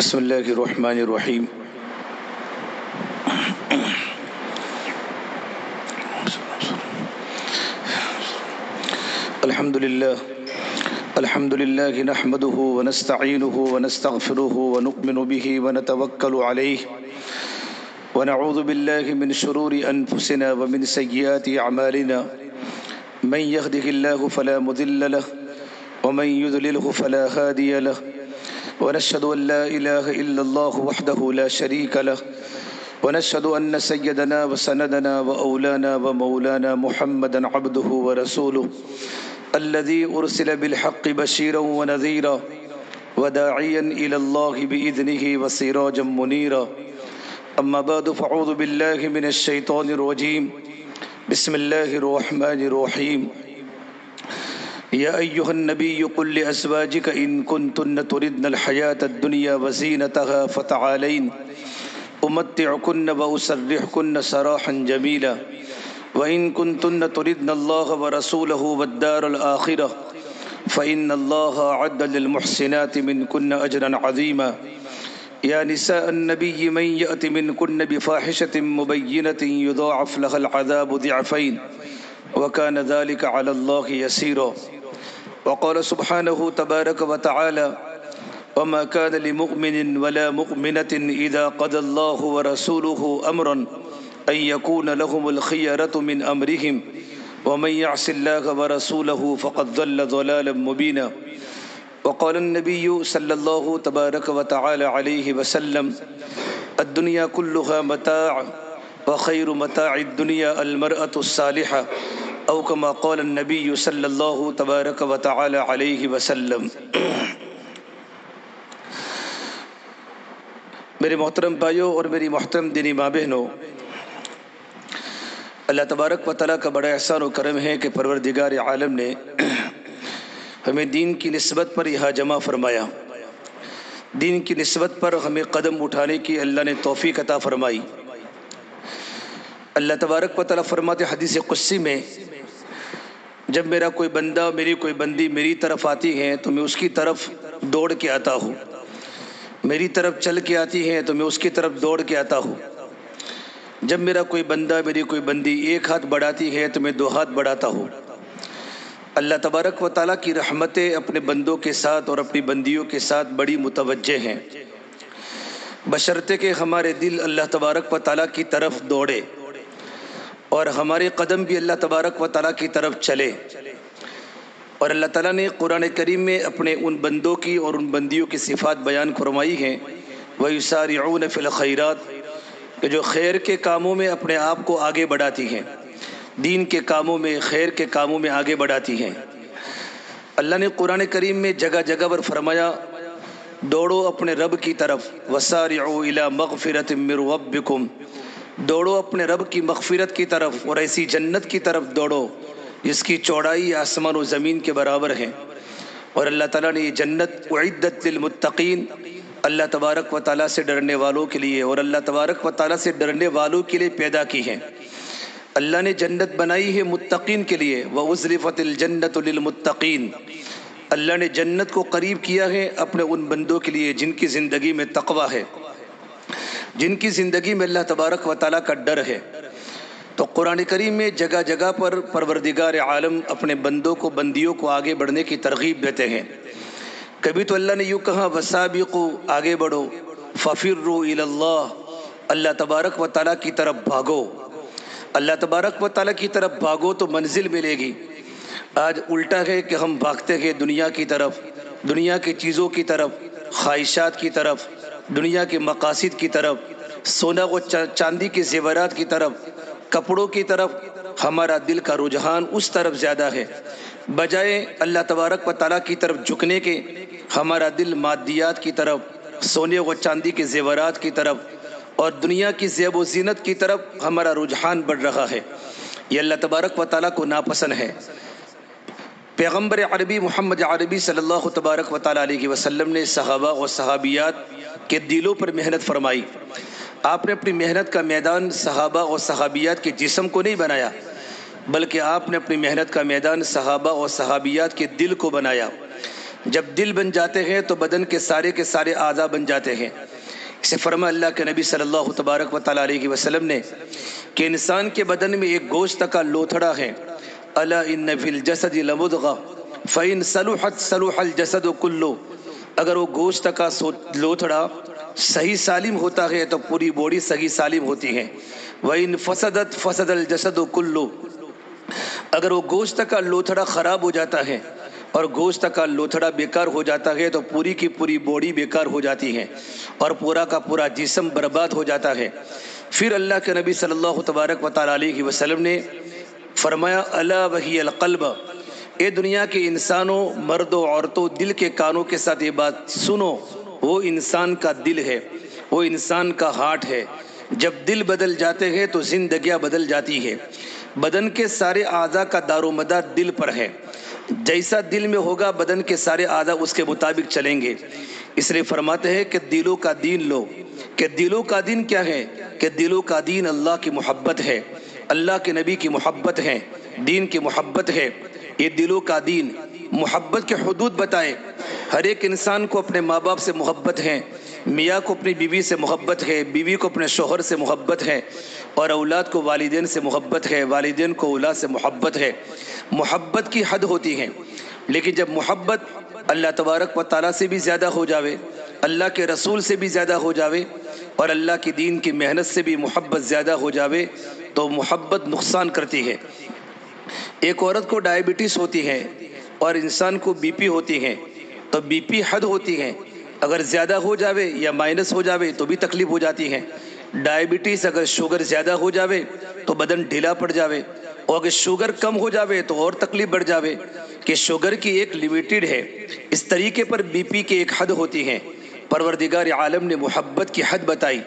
بسم اللہ الرحمن الرحیم۔ الحمد للہ نحمده ونستعینه ونستغفره ونؤمن به ونتوکل علیہ ونعوذ باللہ من شرور انفسنا ومن سیئات اعمالنا من يهده الله فلا مضل له ومن يضلله فلا هادي له ونشهد أن لا إله إلا الله وحده لا شريك له ونشهد أن سيدنا وسندنا وأولانا ومولانا محمدا عبده ورسوله الذي أرسل بالحق بشيرا ونذيرا وداعيا إلى الله بإذنه وسراجا منيرا أما بعد فأعوذ بالله من الشيطان الرجيم بسم الله الرحمن الرحيم يا أيها النبي قل لأزواجك إن كنتن تردن الحياة الدنيا وزينتها فتعالين أمتعكن وأسرحكن سراحا جميلا وإن كنتن تردن الله ورسوله والدار الآخرة فإن الله أعد للمحسنات منكن أجرا عظيما يا نساء النبي من يأت منكن بفاحشة مبينة يضاعف لها العذاب ضعفين وكان ذلك على الله يسيرا وقال سبحانه تبارك وتعالى وما كان لمؤمن ولا مؤمنة إذا قضى الله ورسوله أمرا أن يكون لهم الخيرة من أمرهم ومن يعص الله ورسوله فقد ضل ضلالا مبينا وقال النبي صلى الله تبارك وتعالى عليه وسلم الدنيا كلها متاع وخير متاع الدنيا المرأة الصالحة او کما قال النبی صلی اللہ تبارک و تعالی علیہ وسلم۔ میرے محترم بھائیوں اور میری محترم دینی ماں بہنوں، اللہ تبارک و تعالیٰ کا بڑا احسان و کرم ہے کہ پروردگار عالم نے ہمیں دین کی نسبت پر یہاں جمع فرمایا، دین کی نسبت پر ہمیں قدم اٹھانے کی اللہ نے توفیق عطا فرمائی۔ اللہ تبارک و تعالیٰ فرماتے حدیث قدسی میں، جب میرا کوئی بندہ میری کوئی بندی میری طرف آتی ہے تو میں اس کی طرف دوڑ کے آتا ہوں، میری طرف چل کے آتی ہے تو میں اس کی طرف دوڑ کے آتا ہوں۔ جب میرا کوئی بندہ میری کوئی بندی ایک ہاتھ بڑھاتی ہے تو میں دو ہاتھ بڑھاتا ہوں۔ اللہ تبارک و تعالیٰ کی رحمتیں اپنے بندوں کے ساتھ اور اپنی بندیوں کے ساتھ بڑی متوجہ ہیں، بشرطے کہ ہمارے دل اللہ تبارک و تعالیٰ کی طرف دوڑے اور ہمارے قدم بھی اللہ تبارک و تعالیٰ کی طرف چلے۔ اور اللہ تعالیٰ نے قرآن کریم میں اپنے ان بندوں کی اور ان بندیوں کی صفات بیان فرمائی ہیں، وَيُسَارِعُونَ فِي الْخَيْرَاتِ، کہ جو خیر کے کاموں میں اپنے آپ کو آگے بڑھاتی ہیں، دین کے کاموں میں، خیر کے کاموں میں آگے بڑھاتی ہیں۔ اللہ نے قرآن کریم میں جگہ جگہ پر فرمایا دوڑو اپنے رب کی طرف، وَسَارِعُوا إِلَى مَغْفِرَةٍ مِّن رَبِّكُمْ، دوڑو اپنے رب کی مغفرت کی طرف اور ایسی جنت کی طرف دوڑو جس کی چوڑائی آسمان و زمین کے برابر ہے۔ اور اللہ تعالیٰ نے یہ جنت اعدت للمتقین، اللہ تبارک و تعالیٰ سے ڈرنے والوں کے لیے اور اللہ تبارک و تعالیٰ سے ڈرنے والوں کے لیے پیدا کی ہے۔ اللہ نے جنت بنائی ہے متقین کے لیے، وَأُزْلِفَتِ الْجَنَّةُ لِلْمُتَّقِينَ، اللہ نے جنت کو قریب کیا ہے اپنے ان بندوں کے لیے جن کی زندگی میں تقویٰ ہے، جن کی زندگی میں اللہ تبارک و تعالیٰ کا ڈر ہے۔ تو قرآن کریم میں جگہ جگہ پر پروردگار عالم اپنے بندوں کو، بندیوں کو آگے بڑھنے کی ترغیب دیتے ہیں۔ کبھی تو اللہ نے یوں کہا وَسَابِقُوا، آگے بڑھو، فَفِرُّوا إِلَى اللَّهِ، اللہ تبارک و تعالیٰ کی طرف بھاگو، اللہ تبارک و تعالیٰ کی طرف بھاگو تو منزل ملے گی۔ آج الٹا ہے کہ ہم بھاگتے ہیں دنیا کی طرف، دنیا کی چیزوں کی طرف، خواہشات کی طرف، دنیا کے مقاصد کی طرف، سونا و چاندی کے زیورات کی طرف، کپڑوں کی طرف، ہمارا دل کا رجحان اس طرف زیادہ ہے، بجائے اللہ تبارک و تعالیٰ کی طرف جھکنے کے ہمارا دل مادیات کی طرف، سونے و چاندی کے زیورات کی طرف اور دنیا کی زیب و زینت کی طرف ہمارا رجحان بڑھ رہا ہے۔ یہ اللہ تبارک و تعالیٰ کو ناپسند ہے۔ پیغمبر عربی محمد عربی صلی اللہ تبارک و تعالیٰ علیہ وسلم نے صحابہ اور صحابیات کے دلوں پر محنت فرمائی۔ آپ نے اپنی محنت کا میدان صحابہ اور صحابیات کے جسم کو نہیں بنایا، بلکہ آپ نے اپنی محنت کا میدان صحابہ اور صحابیات کے دل کو بنایا۔ جب دل بن جاتے ہیں تو بدن کے سارے اعضاء بن جاتے ہیں۔ اسے فرمایا اللہ کے نبی صلی اللہ تبارک و تعالیٰ علیہ وسلم نے کہ انسان کے بدن میں ایک گوشت کا لوتھڑا ہے، الا ان فی الجسد لمضغہ فإن صلحت صلح الجسد کلہ، اگر وہ گوشت کا لوتھڑا صحیح سالم ہوتا ہے تو پوری باڈی صحیح سالم ہوتی ہے، وإن فسدت فسد الجسد کلہ، اگر وہ گوشت کا لوتھڑا خراب ہو جاتا ہے اور گوشت کا لوتھڑا بیکار ہو جاتا ہے تو پوری کی پوری باڈی بیکار ہو جاتی ہے اور پورا کا پورا جسم برباد ہو جاتا ہے۔ پھر اللہ کے نبی صلی اللہ تبارک و تعالیٰ علیہ وسلم نے فرمایا الا وہی القلب، اے دنیا کے انسانوں، مردوں عورتوں، دل کے کانوں کے ساتھ یہ بات سنو، وہ انسان کا دل ہے، وہ انسان کا ہارٹ ہے۔ جب دل بدل جاتے ہیں تو زندگیاں بدل جاتی ہے۔ بدن کے سارے اعضاء کا دار و مدار دل پر ہے، جیسا دل میں ہوگا بدن کے سارے اعضاء اس کے مطابق چلیں گے۔ اس لیے فرماتے ہیں کہ دلوں کا دین لو، کہ دلوں کا دین کیا ہے؟ کہ دلوں کا دین اللہ کی محبت ہے، اللہ کے نبی کی محبت ہے، دین کی محبت ہے۔ یہ دلوں کا دین محبت کے حدود بتائے۔ ہر ایک انسان کو اپنے ماں باپ سے محبت ہے، میاں کو اپنی بیوی سے محبت ہے، بیوی کو اپنے شوہر سے محبت ہے، اور اولاد کو والدین سے محبت ہے، والدین کو اولاد سے محبت ہے۔ محبت کی حد ہوتی ہے، لیکن جب محبت اللہ تبارک و تعالیٰ سے بھی زیادہ ہو جاوے، اللہ کے رسول سے بھی زیادہ ہو جاوے، اور اللہ کی دین کی محنت سے بھی محبت زیادہ ہو جاوے تو محبت نقصان کرتی ہے۔ ایک عورت کو ڈائبٹیز ہوتی ہے اور انسان کو بی پی ہوتی ہے، تو بی پی حد ہوتی ہے، اگر زیادہ ہو جاوے یا مائنس ہو جاوے تو بھی تکلیف ہو جاتی ہے۔ ڈائبٹیز اگر شوگر زیادہ ہو جاوے تو بدن ڈھیلا پڑ جاوے، اور اگر شوگر کم ہو جاوے تو اور تکلیف بڑھ جاوے، کہ شوگر کی ایک لیمیٹڈ ہے، اس طریقے پر بی پی کی ایک حد ہوتی ہے۔ پروردگار عالم نے محبت کی حد بتائی۔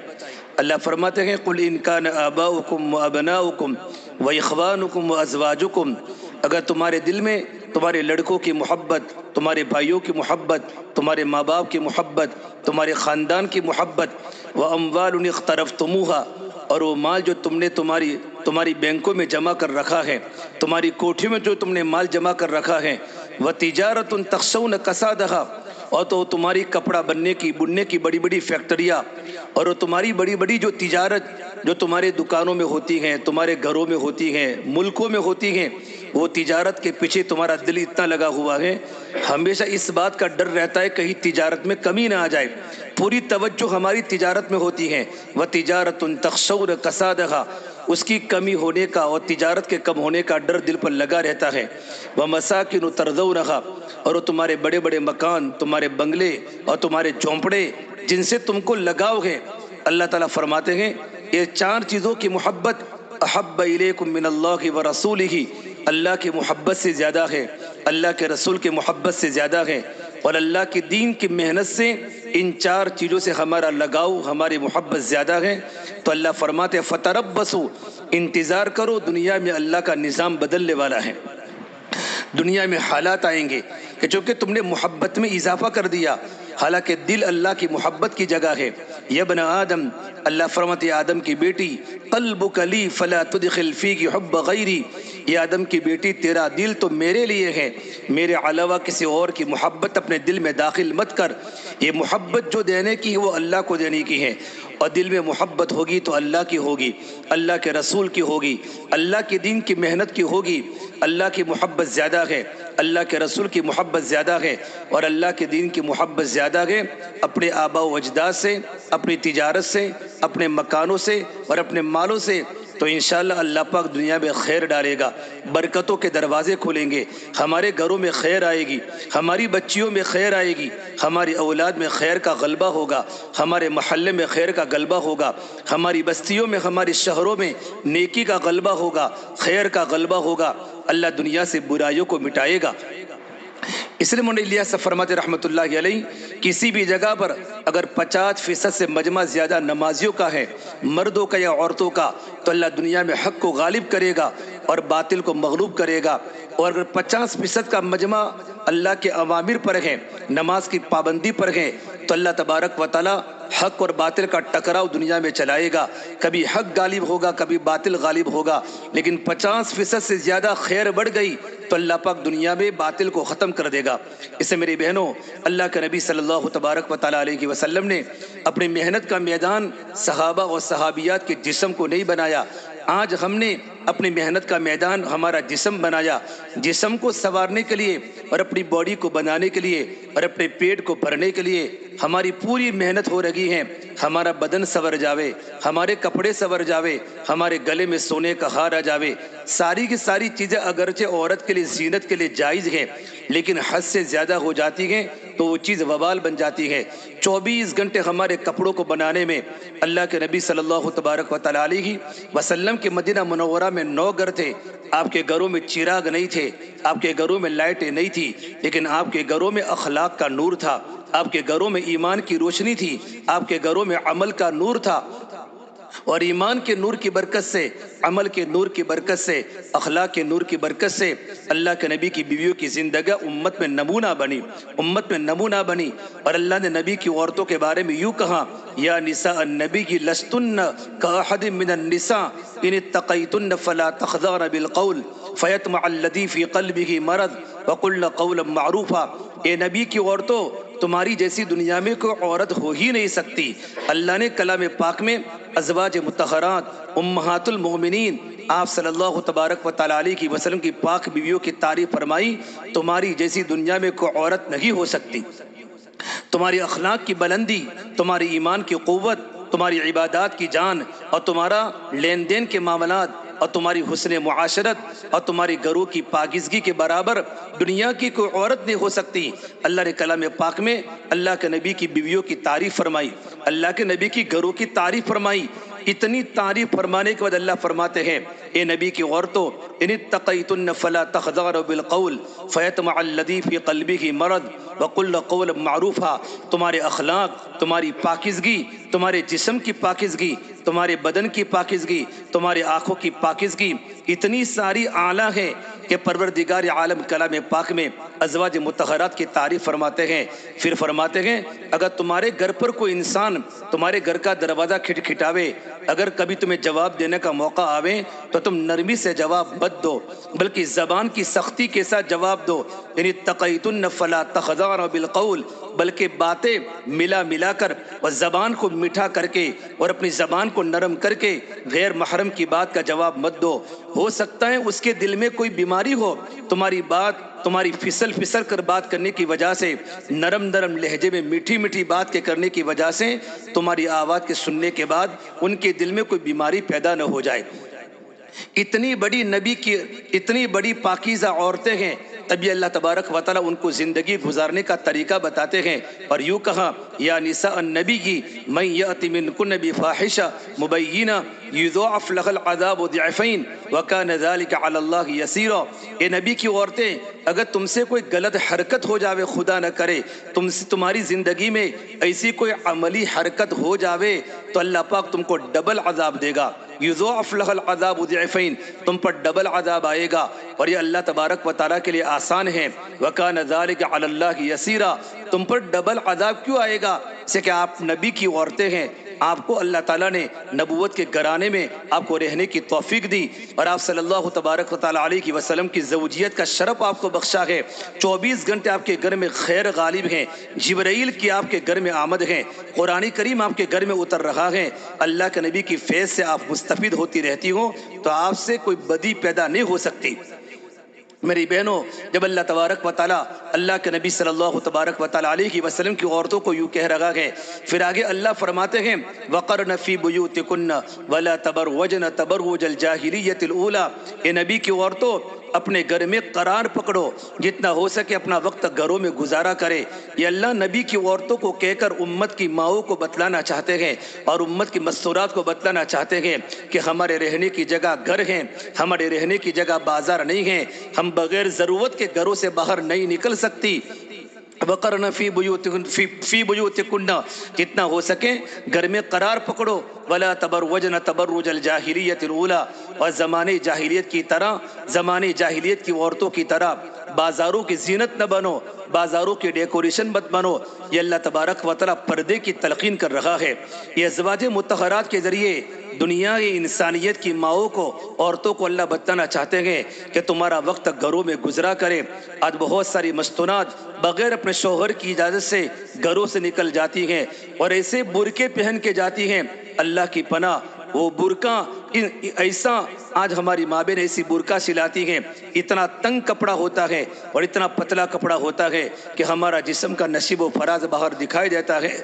اللہ فرماتے ہیں قل ان کان آباؤکم وابناؤکم واخوانکم وازواجکم، اگر تمہارے دل میں تمہارے لڑکوں کی محبت، تمہارے بھائیوں کی محبت، تمہارے ماں باپ کی محبت، تمہارے خاندان کی محبت، واموال اقترفتموها، اور وہ مال جو تم نے تمہاری بینکوں میں جمع کر رکھا ہے، تمہاری کوٹھی میں جو تم نے مال جمع کر رکھا ہے، وتجارت تخشون کسادها، اور تو تمہاری کپڑا بننے کی بڑی بڑی فیکٹریاں، اور وہ تمہاری بڑی بڑی جو تجارت جو تمہارے دکانوں میں ہوتی ہیں، تمہارے گھروں میں ہوتی ہیں، ملکوں میں ہوتی ہیں، وہ تجارت کے پیچھے تمہارا دل اتنا لگا ہوا ہے، ہمیشہ اس بات کا ڈر رہتا ہے کہیں تجارت میں کمی نہ آ جائے، پوری توجہ ہماری تجارت میں ہوتی ہے۔ وَتِجَارَةٌ تَخْشَوْنَ كَسَادَهَا، اس کی کمی ہونے کا اور تجارت کے کم ہونے کا ڈر دل پر لگا رہتا ہے۔ وَمَسَاكِنُ تَرْضَوْنَهَا، اور تمہارے بڑے بڑے مکان، تمہارے بنگلے اور تمہارے جھونپڑے جن سے تم کو لگاؤ ہے، اللہ تعالیٰ فرماتے ہیں یہ چار چیزوں کی محبت احب الیکم من اللہ ورسولہ، اللہ کی محبت سے زیادہ ہے، اللہ کے رسول کی محبت سے زیادہ ہے، اور اللہ کے دین کی محنت سے ان چار چیزوں سے ہمارا لگاؤ، ہماری محبت زیادہ ہے۔ تو اللہ فرماتے فتربصوا، انتظار کرو، دنیا میں اللہ کا نظام بدلنے والا ہے، دنیا میں حالات آئیں گے کہ چونکہ تم نے محبت میں اضافہ کر دیا، حالانکہ دل اللہ کی محبت کی جگہ ہے۔ یا ابن آدم، اللہ فرماتے آدم کی بیٹی قلبک لی فلا تدخل فیہ حب غیری، یہ آدم کی بیٹی تیرا دل تو میرے لیے ہے، میرے علاوہ کسی اور کی محبت اپنے دل میں داخل مت کر، یہ محبت جو دینے کی ہے وہ اللہ کو دینے کی ہے، اور دل میں محبت ہوگی تو اللہ کی ہوگی، اللہ کے رسول کی ہوگی، اللہ کے دین کی محنت کی ہوگی۔ اللہ کی محبت زیادہ ہے، اللہ کے رسول کی محبت زیادہ ہے، اور اللہ کے دین کی محبت زیادہ ہے اپنے آباء و اجداد سے، اپنی تجارت سے، اپنے مکانوں سے اور اپنے مالوں سے، تو انشاءاللہ اللہ پاک دنیا میں خیر ڈالے گا، برکتوں کے دروازے کھولیں گے، ہمارے گھروں میں خیر آئے گی، ہماری بچیوں میں خیر آئے گی، ہماری اولاد میں خیر کا غلبہ ہوگا، ہمارے محلے میں خیر کا غلبہ ہوگا، ہماری بستیوں میں، ہمارے شہروں میں نیکی کا غلبہ ہوگا، خیر کا غلبہ ہوگا، اللہ دنیا سے برائیوں کو مٹائے گا۔ اس لیے مولانا الیاس فرماتے رحمۃ اللہ علیہ، کسی بھی جگہ پر اگر 50% سے مجمع زیادہ نمازیوں کا ہے، مردوں کا یا عورتوں کا، تو اللہ دنیا میں حق کو غالب کرے گا اور باطل کو مغلوب کرے گا، اور اگر 50% کا مجمع اللہ کے اوامر پر ہے، نماز کی پابندی پر ہے، تو اللہ تبارک و تعالیٰ حق اور باطل کا ٹکراؤ دنیا میں چلائے گا. کبھی حق غالب ہوگا، کبھی باطل غالب ہوگا، لیکن 50% سے زیادہ خیر بڑھ گئی تو اللہ پاک دنیا میں باطل کو ختم کر دے گا. اس سے میری بہنوں، اللہ کے نبی صلی اللہ تبارک و تعالیٰ علیہ وسلم نے اپنی محنت کا میدان صحابہ اور صحابیات کے جسم کو نہیں بنایا. آج ہم نے اپنی محنت کا میدان ہمارا جسم بنایا. جسم کو سنوارنے کے لیے اور اپنی باڈی کو بنانے کے لیے اور اپنے پیٹ کو بھرنے کے لیے ہماری پوری محنت ہو رہی ہے. ہمارا بدن سنور جاوے، ہمارے کپڑے سنور جاوے، ہمارے گلے میں سونے کا ہار آ جاوے. ساری کی ساری چیزیں اگرچہ عورت کے لیے زینت کے لیے جائز ہیں، لیکن حد سے زیادہ ہو جاتی ہیں تو وہ چیز وبال بن جاتی ہے. 24 گھنٹے ہمارے کپڑوں کو بنانے میں اللہ کے نبی صلی اللہ تبارک و تعالیٰ علیہ وسلم کے مدینہ منورہ میں 9 گھر تھے. آپ کے گھروں میں چراغ نہیں تھے، آپ کے گھروں میں لائٹیں نہیں تھی، لیکن آپ کے گھروں میں اخلاق کا نور تھا، آپ کے گھروں میں ایمان کی روشنی تھی، آپ کے گھروں میں عمل کا نور تھا. اور ایمان کے نور کی برکت سے، عمل کے نور کی برکت سے، اخلاق کے نور کی برکت سے اللہ کے نبی کی بیویوں کی زندگی امت میں نمونہ بنی، امت میں نمونہ بنی. اور اللہ نے نبی کی عورتوں کے بارے میں یوں کہا: یا نساء النبی لستن کاحد من النساء ان اتقیتن فلا تخضعن بالقول فیطمع الذی فی قلبہ مرض وقلن قولا معروفا. اے نبی کی عورتوں، تمہاری جیسی دنیا میں کوئی عورت ہو ہی نہیں سکتی. اللہ نے کلام پاک میں ازواج مطہرات امہات المومنین آپ صلی اللہ تبارک و تعالیٰ علیہ وسلم کی پاک بیویوں کی تعریف فرمائی. تمہاری جیسی دنیا میں کوئی عورت نہیں ہو سکتی. تمہاری اخلاق کی بلندی، تمہاری ایمان کی قوت، تمہاری عبادات کی جان اور تمہارا لین دین کے معاملات اور تمہاری حسن معاشرت اور تمہاری گھروں کی پاکیزگی کے برابر دنیا کی کوئی عورت نہیں ہو سکتی. اللہ نے کلام پاک میں اللہ کے نبی کی بیویوں کی تعریف فرمائی، اللہ کے نبی کی گھروں کی تعریف فرمائی. اتنی تعریف فرمانے کے بعد اللہ فرماتے ہیں: اے نبی کی عورتوں، ان اتقیتن فلا تخضعن بالقول فیطمع الذی فی قلبہ مرض وقلن قولا معروفا. تمہارے اخلاق، تمہاری پاکیزگی، تمہارے جسم کی پاکیزگی، تمہارے بدن کی پاکیزگی، تمہارے آنکھوں کی پاکیزگی اتنی ساری اعلیٰ ہے کہ پروردگار عالم کلام پاک میں ازواج مطہرات کی تعریف فرماتے ہیں. پھر فرماتے ہیں اگر تمہارے گھر پر کوئی انسان تمہارے گھر کا دروازہ کھٹکھٹاوے، اگر کبھی تمہیں جواب دینے کا موقع آوے تو تم نرمی سے جواب مت دو، بلکہ زبان کی سختی کے ساتھ جواب دو. یعنی اتقیتن فلا تخضعن بالقول، بلکہ باتیں ملا کر اور زبان کو میٹھا کر کے اور اپنی زبان کو نرم کر کے غیر محرم کی بات کا جواب مت دو. ہو سکتا ہے اس کے دل میں کوئی بیماری ہو، تمہاری بات، تمہاری پھسل کر بات کرنے کی وجہ سے، نرم لہجے میں میٹھی بات کے کرنے کی وجہ سے تمہاری آواز کے سننے کے بعد ان کے دل میں کوئی بیماری پیدا نہ ہو جائے. اتنی بڑی نبی کی اتنی بڑی پاکیزہ عورتیں ہیں، تبھی اللہ تبارک و تعالیٰ ان کو زندگی گزارنے کا طریقہ بتاتے ہیں. اور یوں کہا: یا نساء النبی من یأتی منکن بفاحشہ مبینہ یضاعف لها العذاب ضعفین وکان ذلک علی اللہ یسیرا. اے نبی کی عورتیں، اگر تم سے کوئی غلط حرکت ہو جاوے، خدا نہ کرے تمہاری زندگی میں ایسی کوئی عملی حرکت ہو جاوے تو اللہ پاک تم کو ڈبل عذاب دے گا. یضاعف لها العذاب ضعفین، تم پر ڈبل عذاب آئے گا، اور یہ اللہ تبارک و تعالیٰ کے لیے آسان ہے. وکان ذلک علی اللہ یسیرا، تم پر ڈبل عذاب کیوں آئے گا؟ اسے کہ آپ نبی کی عورتیں ہیں، آپ کو اللہ تعالیٰ نے نبوت کے گھرانے میں آپ کو رہنے کی توفیق دی، اور آپ صلی اللہ تبارک و تعالیٰ علیہ وسلم کی زوجیت کا شرف آپ کو بخشا ہے. 24 گھنٹے آپ کے گھر میں خیر غالب ہیں، جبرائیل کی آپ کے گھر میں آمد ہے، قرآن کریم آپ کے گھر میں اتر رہا ہے، اللہ کے نبی کی فیض سے آپ مستفید ہوتی رہتی ہوں، تو آپ سے کوئی بدی پیدا نہیں ہو سکتی. میری بہنوں، جب اللہ تبارک و تعالیٰ اللہ کے نبی صلی اللہ تبارک و تعالیٰ علیہ وسلم کی عورتوں کو یوں کہہ رہا ہے، پھر آگے اللہ فرماتے ہیں: وَقَرْنَ فِي بُيُوتِكُنَّ وَلَا تَبَرْوَجْنَ تَبَرُّجَ الْجَاهِلِيَّةِ الْأُولَى. اے نبی کی عورتوں، اپنے گھر میں قرار پکڑو، جتنا ہو سکے اپنا وقت گھروں میں گزارا کرے. یہ اللہ نبی کی عورتوں کو کہہ کر امت کی ماؤں کو بتلانا چاہتے ہیں اور امت کی مستورات کو بتلانا چاہتے ہیں کہ ہمارے رہنے کی جگہ گھر ہیں، ہمارے رہنے کی جگہ بازار نہیں ہیں، ہم بغیر ضرورت کے گھروں سے باہر نہیں نکل سکتی. وَقَرْنَ فِي بُيُوتِكُنَّ، جتنا ہو سکے گھر میں قرار پکڑو. وَلَا تَبَرْوَجْنَ تَبَرُّجَ الْجَاهِلِيَّةِ الْأُولَى، اور زمانے جاہلیت کی طرح، زمانے جاہلیت کی عورتوں کی طرح بازاروں کی زینت نہ بنو، بازاروں کی ڈیکوریشن مت بنو۔ یہ اللہ تبارک و تعالیٰ پردے کی تلقین کر رہا ہے۔ یہ ازواج مطہرات کے ذریعے دنیا کی انسانیت کی ماؤں کو، عورتوں کو اللہ بتانا چاہتے ہیں کہ تمہارا وقت گھروں میں گزرا کرے۔ آج بہت ساری مستونات بغیر اپنے شوہر کی اجازت سے گھروں سے نکل جاتی ہیں اور ایسے برقعے پہن کے جاتی ہیں، اللہ کی پناہ وہ برقع ایسا، آج ہماری ماں بہن ایسی برقع سلاتی ہیں، اتنا تنگ کپڑا ہوتا ہے اور اتنا پتلا کپڑا ہوتا ہے کہ ہمارا جسم کا نشیب و فراز باہر دکھائی دیتا ہے۔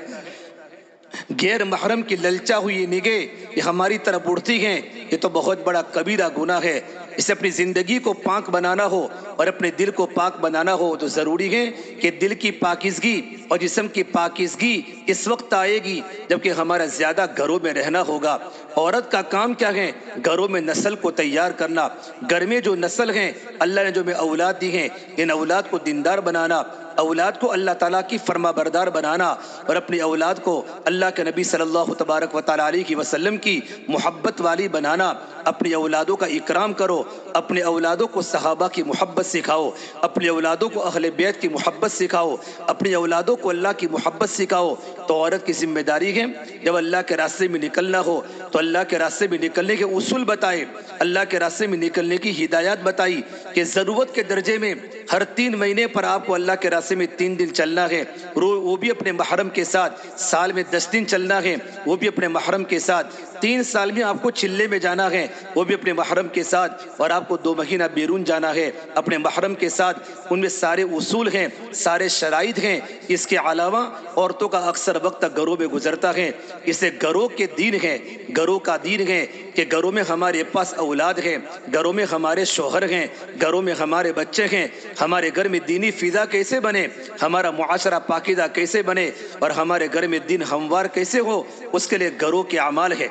غیر محرم کی للچا ہوئی نگاہ یہ ہماری طرف اڑتی ہیں، یہ تو بہت بڑا کبیرہ گناہ ہے۔ اسے اپنی زندگی کو پاک بنانا ہو اور اپنے دل کو پاک بنانا ہو تو ضروری ہے کہ دل کی پاکیزگی اور جسم کی پاکیزگی اس وقت آئے گی جبکہ ہمارا زیادہ گھروں میں رہنا ہوگا۔ عورت کا کام کیا ہے؟ گھروں میں نسل کو تیار کرنا۔ گھر میں جو نسل ہیں، اللہ نے جو میں اولاد دی ہیں، ان اولاد کو دیندار بنانا، اولاد کو اللہ تعالیٰ کی فرما بردار بنانا اور اپنی اولاد کو اللہ کے نبی صلی اللہ تبارک و تعالیٰ علیہ وسلم کی محبت والی بنانا۔ اپنی اولادوں کا اکرام کرو، اپنے اولادوں کو صحابہ کی محبت سکھاؤ، اپنے اولادوں کو اہل بیت کی محبت سکھاؤ، اپنی اولادوں کو اللہ کی محبت سکھاؤ۔ تو عورت کی ذمہ داری ہے جب اللہ کے راستے میں نکلنا ہو تو اللہ کے راستے میں نکلنے کے اصول بتائے، اللہ کے راستے میں نکلنے کی ہدایات بتائی کہ ضرورت کے درجے میں ہر 3 مہینے پر آپ کو اللہ کے راستے میں 3 دن چلنا ہے، وہ بھی اپنے محرم کے ساتھ۔ سال میں 10 دن چلنا ہے، وہ بھی اپنے محرم کے ساتھ۔ 3 سال میں آپ کو چلے میں جانا ہے، وہ بھی اپنے محرم کے ساتھ، اور آپ کو 2 مہینہ بیرون جانا ہے اپنے محرم کے ساتھ۔ ان میں سارے اصول ہیں، سارے شرائط ہیں۔ اس کے علاوہ عورتوں کا اکثر وقت گھروں میں گزرتا ہے، اسے گھروں کے دین ہے، گھروں کا دین ہے کہ گھروں میں ہمارے پاس اولاد ہیں، گھروں میں ہمارے شوہر ہیں، گھروں میں ہمارے بچے ہیں۔ ہمارے گھر میں دینی فضا کیسے بنے، ہمارا معاشرہ پاکیزہ کیسے بنے اور ہمارے گھر میں دین ہموار کیسے ہو، اس کے لیے گھروں کے اعمال ہے۔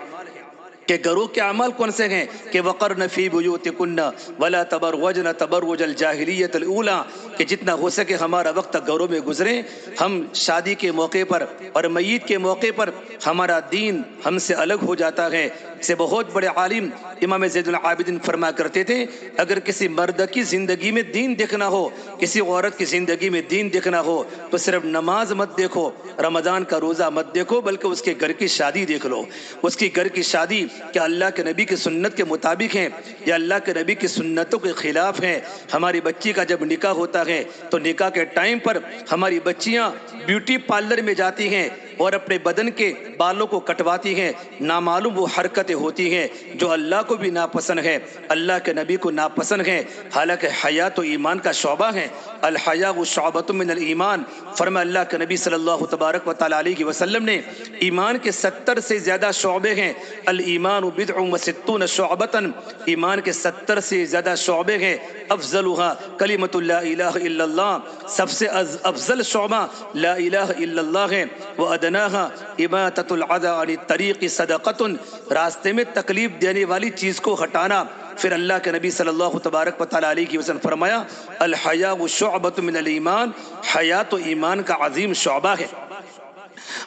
کہ گھروں کے اعمال کون سے ہیں؟ کہ وقرن فی بیوتکن ولا تبرجن تبرج الجاہلیت الاولی، کہ جتنا ہو سکے ہمارا وقت گھروں میں گزرے۔ ہم شادی کے موقع پر اور میت کے موقع پر ہمارا دین ہم سے الگ ہو جاتا ہے۔ سے بہت بڑے عالم امام زید العابدین فرما کرتے تھے، اگر کسی مرد کی زندگی میں دین دیکھنا ہو، کسی عورت کی زندگی میں دین دیکھنا ہو تو صرف نماز مت دیکھو، رمضان کا روزہ مت دیکھو، بلکہ اس کے گھر کی شادی دیکھ لو۔ اس کی گھر کی شادی کیا اللہ کے نبی کی سنت کے مطابق ہیں یا اللہ کے نبی کی سنتوں کے خلاف ہیں؟ ہماری بچی کا جب نکاح ہوتا ہے تو نکاح کے ٹائم پر ہماری بچیاں بیوٹی پارلر میں جاتی ہیں اور اپنے بدن کے بالوں کو کٹواتی ہیں۔ نامعلوم وہ حرکتیں ہوتی ہیں جو اللہ کو بھی ناپسند ہے، اللہ کے نبی کو ناپسند ہے، حالانکہ حیا تو ایمان کا شعبہ ہے۔ الحیا شعبۃ من الایمان، فرمایا اللہ کے نبی صلی اللہ تبارک و تعالیٰ علیہ وسلم نے، ایمان کے 70 سے زیادہ شعبے ہیں۔ الایمان بضع وستون شعبۃ، ایمان کے 70 سے زیادہ شعبے ہیں۔ افضلها کلمۃ لا الہ الا اللہ، سب سے افضل شعبہ لا الہ الا اللہ ہے۔ وادناها اماطۃ العدى عن الطریق صدقۃ، راستے میں تکلیف دینے والی چیز کو ہٹانا۔ پھر اللہ کے نبی صلی اللہ تبارک و تعالیٰ علیہ وسلم فرمایا الحیاء شعبۃ من الایمان، حیا تو ایمان کا عظیم شعبہ ہے۔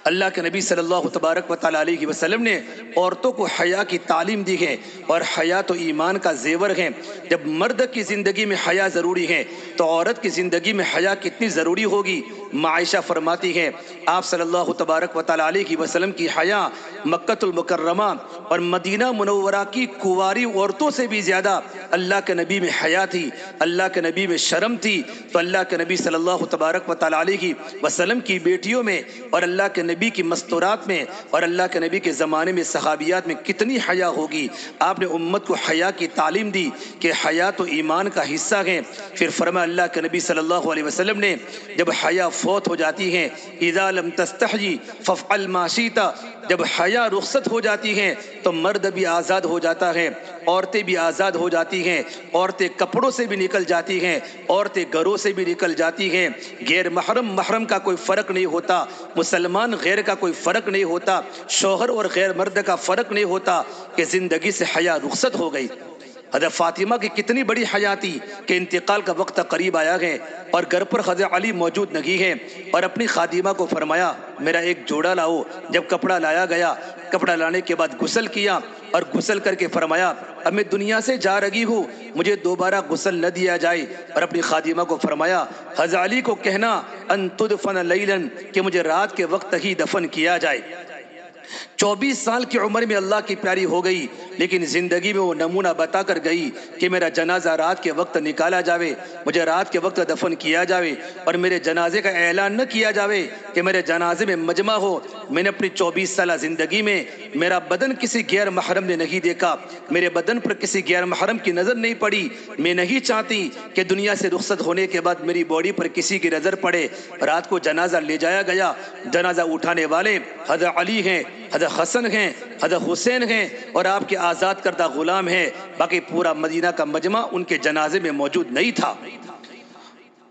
اللہ کے نبی صلی اللہ تبارک و تعالیٰ علیہ وسلم نے عورتوں کو حیا کی تعلیم دی ہے، اور حیا تو ایمان کا زیور ہے۔ جب مرد کی زندگی میں حیا ضروری ہے تو عورت کی زندگی میں حیا کتنی ضروری ہوگی؟ عائشہ فرماتی ہے آپ صلی اللہ تبارک و تعالیٰ علیہ وسلم کی حیا مکہ المکرمہ اور مدینہ منورہ کی کنواری عورتوں سے بھی زیادہ اللہ کے نبی میں حیا تھی، اللہ کے نبی میں شرم تھی۔ تو اللہ کے نبی صلی اللہ تبارک و تعالیٰ علیہ وسلم کی بیٹیوں میں اور اللہ کے نبی کی مستورات میں اور اللہ کے نبی کے زمانے میں صحابیات میں کتنی حیا ہوگی۔ آپ نے امت کو حیا کی تعلیم دی کہ حیا تو ایمان کا حصہ ہے۔ پھر فرمایا اللہ کے نبی صلی اللہ علیہ وسلم نے، جب حیا فوت ہو جاتی ہیں، اذا لم تستحی فافعل ما شئت، جب حیا رخصت ہو جاتی ہیں تو مرد بھی آزاد ہو جاتا ہے، عورتیں بھی آزاد ہو جاتی ہیں، عورتیں کپڑوں سے بھی نکل جاتی ہیں، عورتیں گھروں سے بھی نکل جاتی ہیں۔ غیر محرم محرم کا کوئی فرق نہیں ہوتا، مسلمان غیر کا کوئی فرق نہیں ہوتا، شوہر اور غیر مرد کا فرق نہیں ہوتا کہ زندگی سے حیا رخصت ہو گئی۔ حضرت فاطمہ کی کتنی بڑی حیاتی کہ انتقال کا وقت قریب آیا ہے اور گھر پر حضرت علی موجود نہیں ہیں، اور اپنی خادمہ کو فرمایا میرا ایک جوڑا لاؤ۔ جب کپڑا لایا گیا، کپڑا لانے کے بعد غسل کیا اور غسل کر کے فرمایا اب میں دنیا سے جا رہی ہوں، مجھے دوبارہ غسل نہ دیا جائے، اور اپنی خادمہ کو فرمایا حضرت علی کو کہنا ان تدفن لیلاً کہ مجھے رات کے وقت ہی دفن کیا جائے۔ 24 سال کی عمر میں اللہ کی پیاری ہو گئی، لیکن زندگی میں وہ نمونہ بتا کر گئی کہ میرا جنازہ رات کے وقت نکالا جاوے، مجھے رات کے وقت دفن کیا جاوے، اور میرے جنازے کا اعلان نہ کیا جاوے کہ میرے جنازے میں مجمع ہو۔ میں نے اپنی 24 سالہ زندگی میں میرا بدن کسی غیر محرم نے نہیں دیکھا، میرے بدن پر کسی غیر محرم کی نظر نہیں پڑی۔ میں نہیں چاہتی کہ دنیا سے رخصت ہونے کے بعد میری باڈی پر کسی کی نظر پڑے۔ رات کو جنازہ لے جایا گیا، جنازہ اٹھانے والے حضرت علی ہیں، حضرت حسن ہیں، حضرت حسین ہیں، اور آپ کے آزاد کردہ غلام ہیں۔ باقی پورا مدینہ کا مجمع ان کے جنازے میں موجود نہیں تھا۔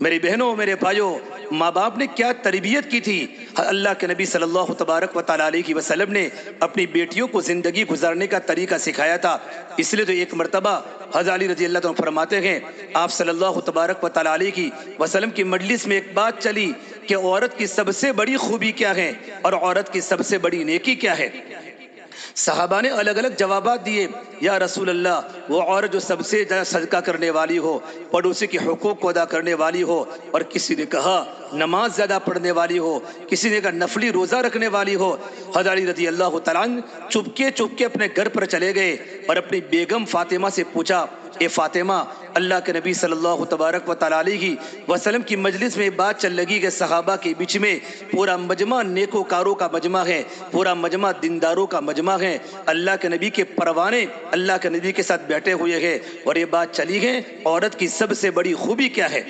میری بہنوں، میرے بھائیوں، ماں باپ نے کیا تربیت کی تھی۔ اللہ کے نبی صلی اللہ تبارک و تعالیٰ علیہ وسلم نے اپنی بیٹیوں کو زندگی گزارنے کا طریقہ سکھایا تھا۔ اس لیے تو ایک مرتبہ حضرت علی رضی اللہ عنہ فرماتے ہیں آپ صلی اللہ تبارک و تعالیٰ علیہ وسلم کی مجلس میں ایک بات چلی کہ عورت کی سب سے بڑی خوبی کیا ہے اور عورت کی سب سے بڑی نیکی کیا ہے۔ صحابہ نے الگ الگ جوابات دیے۔ یا رسول اللہ، وہ عورت جو سب سے زیادہ صدقہ کرنے والی ہو، پڑوسی کے حقوق کو ادا کرنے والی ہو، اور کسی نے کہا نماز زیادہ پڑھنے والی ہو، کسی نے کہا نفلی روزہ رکھنے والی ہو۔ حضرت علی رضی اللہ تعالیٰ عنہ چپکے چپکے اپنے گھر پر چلے گئے اور اپنی بیگم فاطمہ سے پوچھا اے فاطمہ، اللہ کے نبی صلی اللہ تبارک و تعالیٰ علیہ وسلم کی مجلس میں بات چل لگی کہ صحابہ کے بیچ میں پورا مجمع نیکوکاروں کا مجمع ہے، پورا مجمع دینداروں کا مجمع ہے، اللہ کے نبی کے پروانے اللہ کے نبی کے ساتھ بیٹھے ہوئے ہیں، اور یہ بات چلی ہے عورت کی سب سے بڑی خوبی کیا ہے۔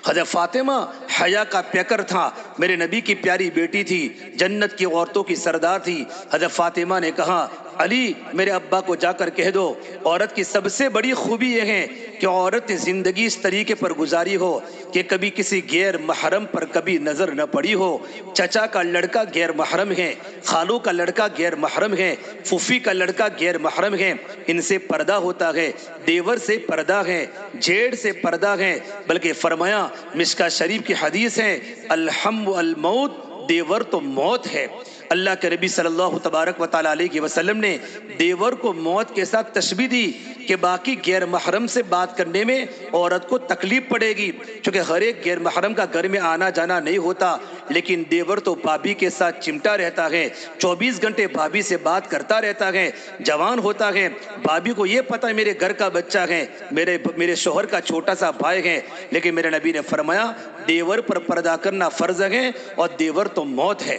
حضرت فاطمہ حیا کا پیکر تھا، میرے نبی کی پیاری بیٹی تھی، جنت کی عورتوں کی سردار تھی۔ حضرت فاطمہ نے کہا علی میرے ابا کو جا کر کہہ دو عورت کی سب سے بڑی خوبی یہ ہے کہ عورت نے زندگی اس طریقے پر گزاری ہو کہ کبھی کسی غیر محرم پر کبھی نظر نہ پڑی ہو۔ چچا کا لڑکا غیر محرم ہے، خالو کا لڑکا غیر محرم ہے، پھوپھی کا لڑکا غیر محرم ہے، ان سے پردہ ہوتا ہے، دیور سے پردہ ہے، جیڑ سے پردہ ہے، بلکہ فرمایا مشکا شریف کی حدیث ہے الحم الموت، دیور تو موت ہے۔ اللہ کے نبی صلی اللہ تبارک و تعالیٰ علیہ وسلم نے دیور کو موت کے ساتھ تشبیہ دی کہ باقی غیر محرم سے بات کرنے میں عورت کو تکلیف پڑے گی، چونکہ ہر ایک غیر محرم کا گھر میں آنا جانا نہیں ہوتا، لیکن دیور تو بھابھی کے ساتھ چمٹا رہتا ہے، 24 گھنٹے بھابھی سے بات کرتا رہتا ہے، جوان ہوتا ہے، بھابھی کو یہ پتہ ہے میرے گھر کا بچہ ہے، میرے شوہر کا چھوٹا سا بھائی ہے، لیکن میرے نبی نے فرمایا دیور پر پردہ کرنا فرض ہے اور دیور تو موت ہے۔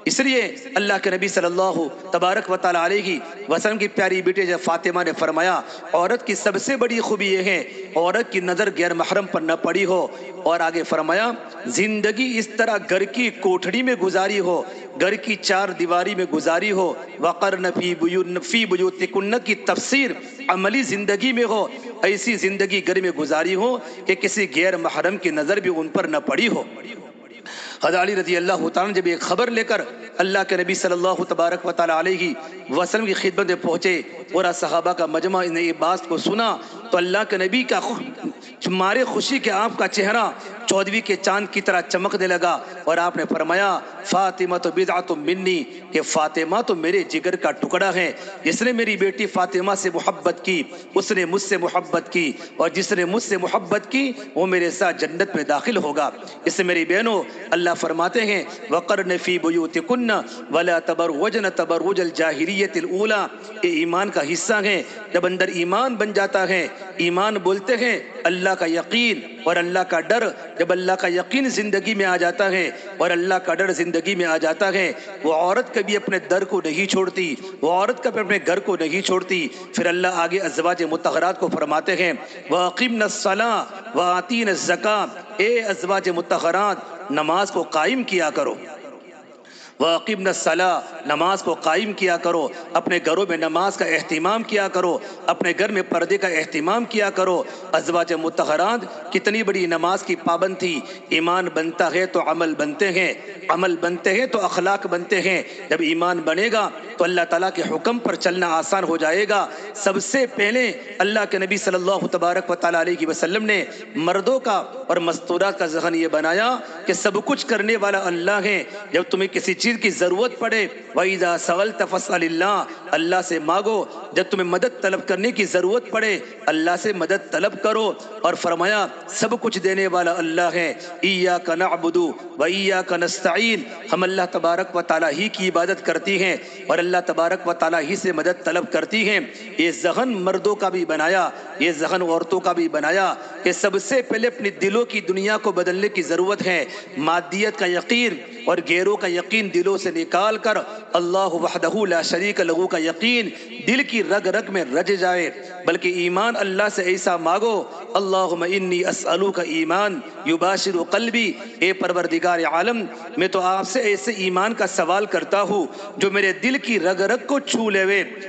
اس لیے اللہ کے نبی صلی اللہ تبارک و تعالیٰ علیہ وسلم کی پیاری بیٹی فاطمہ نے فرمایا عورت کی سب سے بڑی خوبی یہ ہے عورت کی نظر غیر محرم پر نہ پڑی ہو، اور آگے فرمایا زندگی اس طرح گھر کی کوٹھڑی میں گزاری ہو، گھر کی چار دیواری میں گزاری ہو، وقرن فی بیوتکن کی تفسیر عملی زندگی میں ہو، ایسی زندگی گھر میں گزاری ہو کہ کسی غیر محرم کی نظر بھی ان پر نہ پڑی ہو۔ حضرت علی رضی اللہ تعالیٰ جب ایک خبر لے کر اللہ کے نبی صلی اللہ تبارک و تعالیٰ علیہ وسلم کی خدمت میں پہنچے، پورا صحابہ کا مجمع نے یہ بات کو سنا تو اللہ کے نبی کا مارے خوشی کے آپ کا چہرہ 14ویں کے چاند کی طرح چمکنے لگا، اور آپ نے فرمایا فاطمہ تو بضعۃ منی، کہ فاطمہ تو میرے جگر کا ٹکڑا ہے، جس نے میری بیٹی فاطمہ سے محبت کی اس نے مجھ سے محبت کی، اور جس نے مجھ سے محبت کی وہ میرے ساتھ جنت میں داخل ہوگا۔ اس سے میری بہنوں اللہ فرماتے ہیں وقرن فی بیوتکن ولا تبرجن تبرج الجاہلیۃ الاولی، یہ ایمان کا حصہ ہے۔ جب اندر ایمان بن جاتا ہے، ایمان بولتے ہیں اللہ کا یقین اور اللہ کا ڈر، جب اللہ کا یقین زندگی میں آ جاتا ہے اور اللہ کا ڈر زندگی میں آ جاتا ہے، وہ عورت کبھی اپنے در کو نہیں چھوڑتی، وہ عورت کبھی اپنے گھر کو نہیں چھوڑتی۔ پھر اللہ آگے ازواج مطہرات کو فرماتے ہیں وَأَقِمْنَ الصَّلَاةَ وَآتِينَ الزَّكَاةَ، اے ازواج مطہرات نماز کو قائم کیا کرو۔ وَأَقِمْنَا الصَّلَاةَ، نماز کو قائم کیا کرو، اپنے گھروں میں نماز کا اہتمام کیا کرو، اپنے گھر میں پردے کا اہتمام کیا کرو۔ ازواج مطہرات کتنی بڑی نماز کی پابند تھی۔ ایمان بنتا ہے تو عمل بنتے ہیں، عمل بنتے ہیں تو اخلاق بنتے ہیں۔ جب ایمان بنے گا تو اللہ تعالیٰ کے حکم پر چلنا آسان ہو جائے گا۔ سب سے پہلے اللہ کے نبی صلی اللہ تبارک و تعالیٰ علیہ وسلم نے مردوں کا اور مستورات کا ذہن یہ بنایا کہ سب کچھ کرنے والا اللہ ہے۔ جب تمہیں کسی چیز کی ضرورت پڑے، وَإِذَا سَأَلْتَ فَاسْأَلِ اللَّهَ، اللہ سے مانگو۔ جب تمہیں مدد طلب کرنے کی ضرورت پڑے، اللہ سے مدد طلب کرو۔ اور فرمایا سب کچھ دینے والا اللہ ہے۔ إِيَّاكَ نَعْبُدُ وَإِيَّاكَ نَسْتَعِينُ، ہم اللہ تبارک و تعالیٰ ہی کی عبادت کرتی ہیں اور اللہ تبارک و تعالیٰ ہی سے مدد طلب کرتی ہیں۔ یہ ذہن مردوں کا بھی بنایا، یہ ذہن عورتوں کا بھی بنایا کہ سب سے پہلے اپنی دلوں کی دنیا کو بدلنے کی ضرورت ہے۔ مادیت کا یقین اور غیروں کا یقین دلوں سے نکال کر اللہ وحدہ لا شریک لہ کا یقین دل کی رگ رگ میں رج جائے، بلکہ ایمان اللہ سے ایسا مانگو، اللہم انی اسألوک ایمان یباشر قلبی، اے پروردگار عالم میں تو آپ سے ایسے ایمان کا سوال کرتا ہوں جو میرے دل کی رگ رگ کو چھو لے،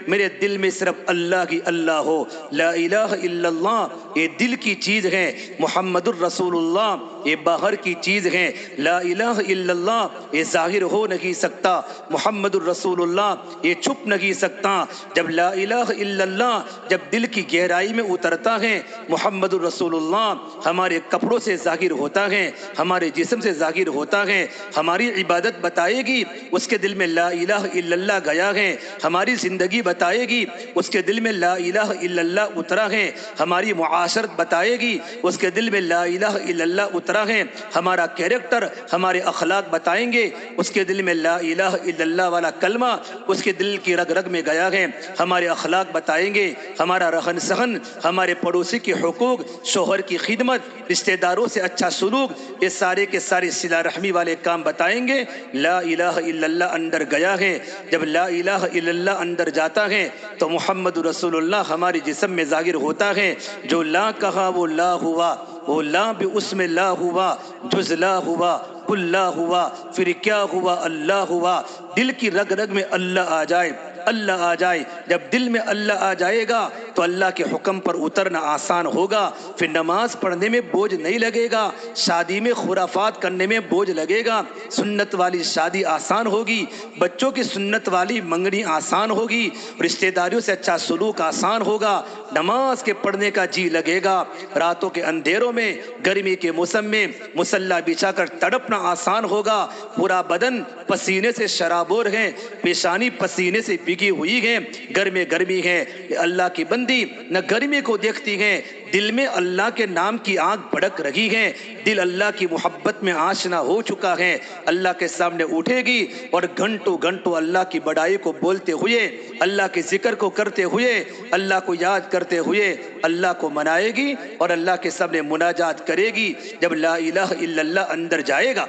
میرے دل میں صرف اللہ کی اللہ ہو، لا الہ الا اللہ یہ دل کی چیز ہے، محمد الرسول اللہ یہ باہر کی چیز ہے، لا الہ الا اللہ یہ ظاہر ہو نہیں سکتا، محمد الرسول اللہ یہ چھپ نہیں سکتا۔ جب لا الہ الا اللہ جب دل کی گہرائی میں اترتا ہے، محمد الرسول اللہ ہمارے کپڑوں سے ظاہر ہوتا ہے، ہمارے جسم سے ظاہر ہوتا ہے، ہماری عبادت بتائے گی اس کے دل میں لا الہ الا اللہ گیا ہے، ہماری زندگی بتائے گی اس کے دل میں لا الہ الا اللہ اترا ہے، ہماری معاشرت بتائے گی اس کے دل میں لا الہ الا اللہ اترا ہے، ہمارا کیریکٹر ہمارے اخلاق بتائیں گے اس کے دل میں لا الہ الا اللہ والا کلمہ اس کے دل کی رگ رگ میں گیا ہے، ہمارے اخلاق بتائیں گے، ہمارا رہن سہن، ہمارے پڑوسی کے حقوق، شوہر کی خدمت، رشتہ داروں سے اچھا سلوک، یہ سارے کے سارے صلہ رحمی والے کام بتائیں گے لا الہ الا اللہ اندر گیا ہے۔ جب لا الہ الا اللہ اندر جاتا ہے تو محمد رسول اللہ ہمارے جسم میں ظاہر ہوتا ہے۔ جو لا کہا وہ لا ہوا، وہ لا بھی اس میں لا ہوا، جز لا ہوا، کل لا ہوا، پھر کیا ہوا، اللہ ہوا۔ دل کی رگ رگ میں اللہ آ جائے، اللہ آ جائے، جب دل میں اللہ آ جائے گا تو اللہ کے حکم پر اترنا آسان ہوگا، پھر نماز پڑھنے میں بوجھ نہیں لگے گا، شادی میں خرافات کرنے میں بوجھ لگے گا، سنت والی شادی آسان ہوگی، بچوں کی سنت والی منگنی آسان ہوگی، رشتہ داریوں سے اچھا سلوک آسان ہوگا، نماز کے پڑھنے کا جی لگے گا، راتوں کے اندھیروں میں گرمی کے موسم میں مصلی بچھا کر تڑپنا آسان ہوگا، پورا بدن پسینے سے شرابور ہے، پیشانی پسینے سے بھیگی ہوئی ہے، گرمی ہے، اللہ کی بندی نہ گرمی کو دیکھتی ہے، دل میں اللہ کے نام کی آنکھ بھڑک رہی ہے، دل اللہ کی محبت میں آشنا ہو چکا ہے، اللہ کے سامنے اٹھے گی اور گھنٹوں گھنٹوں اللہ کی بڑائی کو بولتے ہوئے، اللہ کے ذکر کو کرتے ہوئے، اللہ کو یاد کرتے ہوئے اللہ کو منائے گی اور اللہ کے سامنے مناجات کرے گی۔ جب لا الہ الا اللہ اندر جائے گا،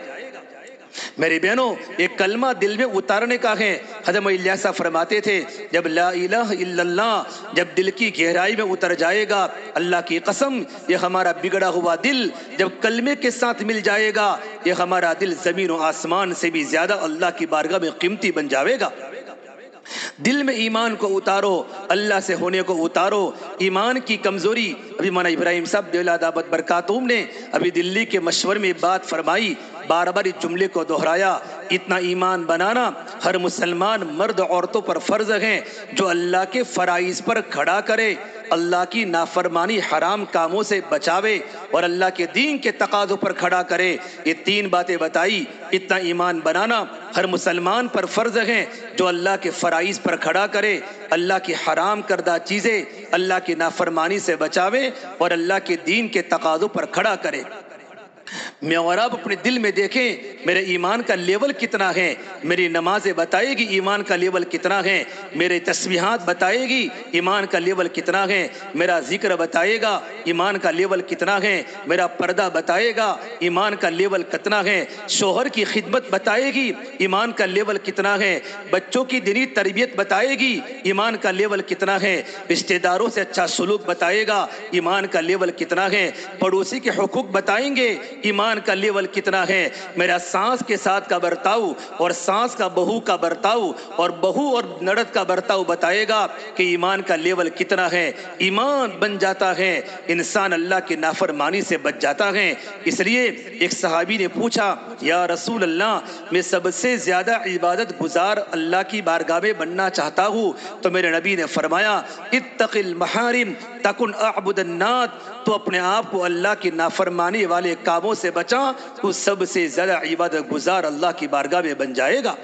میری بہنوں ایک کلمہ دل میں اتارنے کا ہے۔ حضرت الیاس فرماتے تھے جب لا الہ الا اللہ جب دل کی گہرائی میں اتر جائے گا، اللہ کی قسم یہ ہمارا بگڑا ہوا دل جب کلمے کے ساتھ مل جائے گا، یہ ہمارا دل زمین و آسمان سے بھی زیادہ اللہ کی بارگاہ میں قیمتی بن جائے گا۔ دل میں ایمان کو اتارو، اللہ سے ہونے کو اتارو۔ ایمان کی کمزوری، ابھی مولانا ابراہیم صاحب دلہ دعوت برکاتہم نے ابھی دلی کے مشور میں بات فرمائی، بار بار اس جملے کو دہرایا، اتنا ایمان بنانا ہر مسلمان مرد عورتوں پر فرض ہے جو اللہ کے فرائض پر کھڑا کرے، اللہ کی نافرمانی حرام کاموں سے بچاوے اور اللہ کے دین کے تقاضوں پر کھڑا کرے۔ یہ تین باتیں بتائی، اتنا ایمان بنانا ہر مسلمان پر فرض ہے جو اللہ کے فرائض پر کھڑا کرے، اللہ کی حرام کردہ چیزیں اللہ کی نافرمانی سے بچاوے اور اللہ کے دین کے تقاضوں پر کھڑا کرے۔ میں اور آپ اپنے دل میں دیکھیں میرے ایمان کا لیول کتنا ہے، میری نمازیں بتائے گی ایمان کا لیول کتنا ہے، میرے تسبیحات بتائے گی ایمان کا لیول کتنا ہے، میرا ذکر بتائے گا ایمان کا لیول کتنا ہے، میرا پردہ بتائے گا ایمان کا لیول کتنا ہے، شوہر کی خدمت بتائے گی ایمان کا لیول کتنا ہے، بچوں کی دینی تربیت بتائے گی ایمان کا لیول کتنا ہے، رشتہ داروں سے اچھا سلوک بتائے گا ایمان کا لیول کتنا ہے، پڑوسی کے حقوق بتائیں گے ایمان ایمان کا لیول کتنا ہے، میرا سانس کے ساتھ کا برتاؤ اور سانس کا بہو کا برتاؤ اور بہو اور نڑد کا برتاؤ بتائے گا کہ ایمان کا لیول کتنا ہے۔ ایمان بن جاتا ہے، انسان اللہ کی نافرمانی سے بچ جاتا ہے۔ اس لیے ایک صحابی نے پوچھا، یا رسول اللہ، میں سب سے زیادہ عبادت گزار اللہ کی بارگاہ میں بننا چاہتا ہوں، تو میرے نبی نے فرمایا، اتق المحارم تکن اعبد الناس، تو اپنے آپ کو اللہ کی نافرمانی والے کاموں سے بچا، تو سب سے زیادہ عبادت گزار اللہ کی بارگاہ میں بن جائے گا۔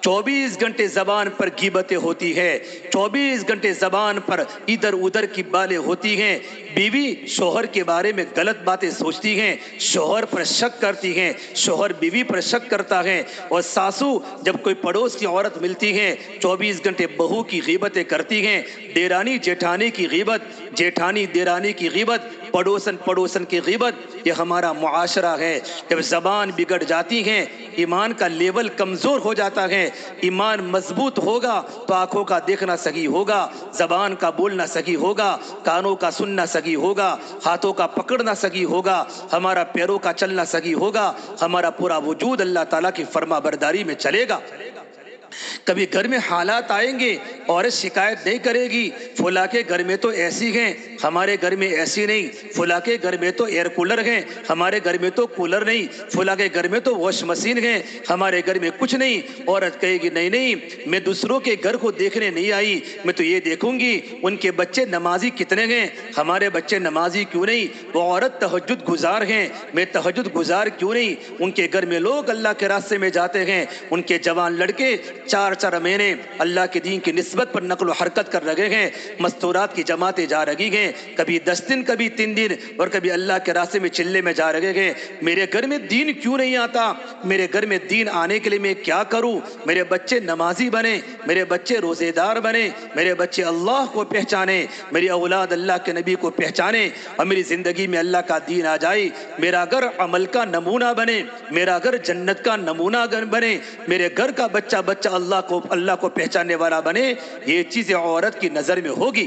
24 گھنٹے زبان پر غیبتیں ہوتی ہے، 24 گھنٹے زبان پر ادھر ادھر کی بالیں ہوتی ہیں، بیوی شوہر کے بارے میں غلط باتیں سوچتی ہیں، شوہر پر شک کرتی ہیں، شوہر بیوی پر شک کرتا ہے، اور ساسو جب کوئی پڑوس کی عورت ملتی ہے 24 گھنٹے بہو کی غیبتیں کرتی ہیں، دیرانی جیٹھانی کی غیبت، جیٹھانی دیرانی کی غیبت، پڑوسن کی غیبت، یہ ہمارا معاشرہ ہے۔ جب زبان بگڑ جاتی ہے، ایمان کا لیول کمزور ہو جاتا ہے۔ ایمان مضبوط ہوگا تو آنکھوں کا دیکھنا صحیح ہوگا، زبان کا بولنا صحیح ہوگا، کانوں کا سننا صحیح ہوگا، ہاتھوں کا پکڑنا صحیح ہوگا، ہمارا پیروں کا چلنا صحیح ہوگا، ہمارا پورا وجود اللہ تعالیٰ کی فرما برداری میں چلے گا۔ کبھی گھر میں حالات آئیں گے، عورت شکایت نہیں کرے گی، فلاں کے گھر میں تو ایسی ہیں، ہمارے گھر میں ایسی نہیں، فلاں کے گھر میں تو ایئر کولر ہیں، ہمارے گھر میں تو کولر نہیں، فلاں کے گھر میں تو واش مشین ہیں، ہمارے گھر میں کچھ نہیں۔ عورت کہے گی، نہیں نہیں، میں دوسروں کے گھر کو دیکھنے نہیں آئی، میں تو یہ دیکھوں گی ان کے بچے نمازی کتنے ہیں، ہمارے بچے نمازی کیوں نہیں؟ وہ عورت تہجد گزار ہیں، میں تہجد گزار کیوں نہیں؟ ان کے گھر میں لوگ اللہ کے راستے میں جاتے ہیں، ان کے جوان لڑکے 4 مہینے اللہ کے دین کی نسبت پر نقل و حرکت کر رہے ہیں، مستورات کی جماعتیں جا رہی ہیں، کبھی 10 دن، کبھی 3 دن، اور کبھی اللہ کے راستے میں چلے میں جا رہے ہیں۔ میرے گھر میں دین کیوں نہیں آتا؟ میرے گھر میں دین آنے کے لیے میں کیا کروں؟ میرے بچے نمازی بنے، میرے بچے روزے دار بنے، میرے بچے اللہ کو پہچانے، میری اولاد اللہ کے نبی کو پہچانے، اور میری زندگی میں اللہ کا دین آ جائے، میرا گھر عمل کا نمونہ بنے، میرا گھر جنت کا نمونہ بنے، میرے گھر کا بچہ اللہ کو پہچاننے والا بنے۔ یہ چیزیں عورت کی نظر میں ہوگی،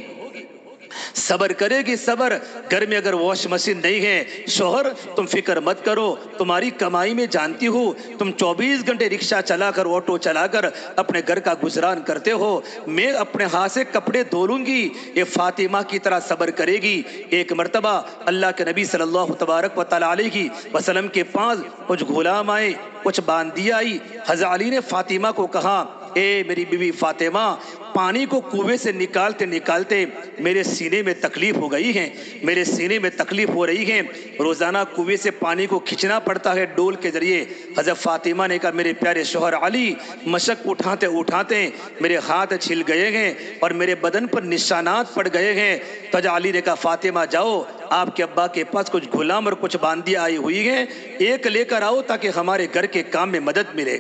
صبر کرے گی، صبر۔ گھر میں اگر واش مشین نہیں ہے، شوہر تم فکر مت کرو، تمہاری کمائی میں جانتی ہو، تم 24 گھنٹے رکشہ چلا کر، آٹو چلا کر اپنے گھر کا گزران کرتے ہو، میں اپنے ہاتھ سے کپڑے دھو لوں گی، یہ فاطمہ کی طرح صبر کرے گی۔ ایک مرتبہ اللہ کے نبی صلی اللہ تبارک و تعالیٰ علیہ وسلم کے پاس کچھ غلام آئے، کچھ باندی آئی۔ حضرت علی نے فاطمہ کو کہا، اے میری بیوی فاطمہ، پانی کو کنویں سے نکالتے نکالتے میرے سینے میں تکلیف ہو گئی ہے، میرے سینے میں تکلیف ہو رہی ہے، روزانہ کنویں سے پانی کو کھینچنا پڑتا ہے ڈول کے ذریعے۔ حضرت فاطمہ نے کہا، میرے پیارے شوہر علی، مشق اٹھاتے اٹھاتے میرے ہاتھ چھل گئے ہیں اور میرے بدن پر نشانات پڑ گئے ہیں۔ تو حضرت علی نے کہا، فاطمہ جاؤ، آپ کے ابا کے پاس کچھ غلام اور کچھ باندی آئی ہوئی ہیں، ایک لے کر آؤ تاکہ ہمارے گھر کے کام میں مدد ملے۔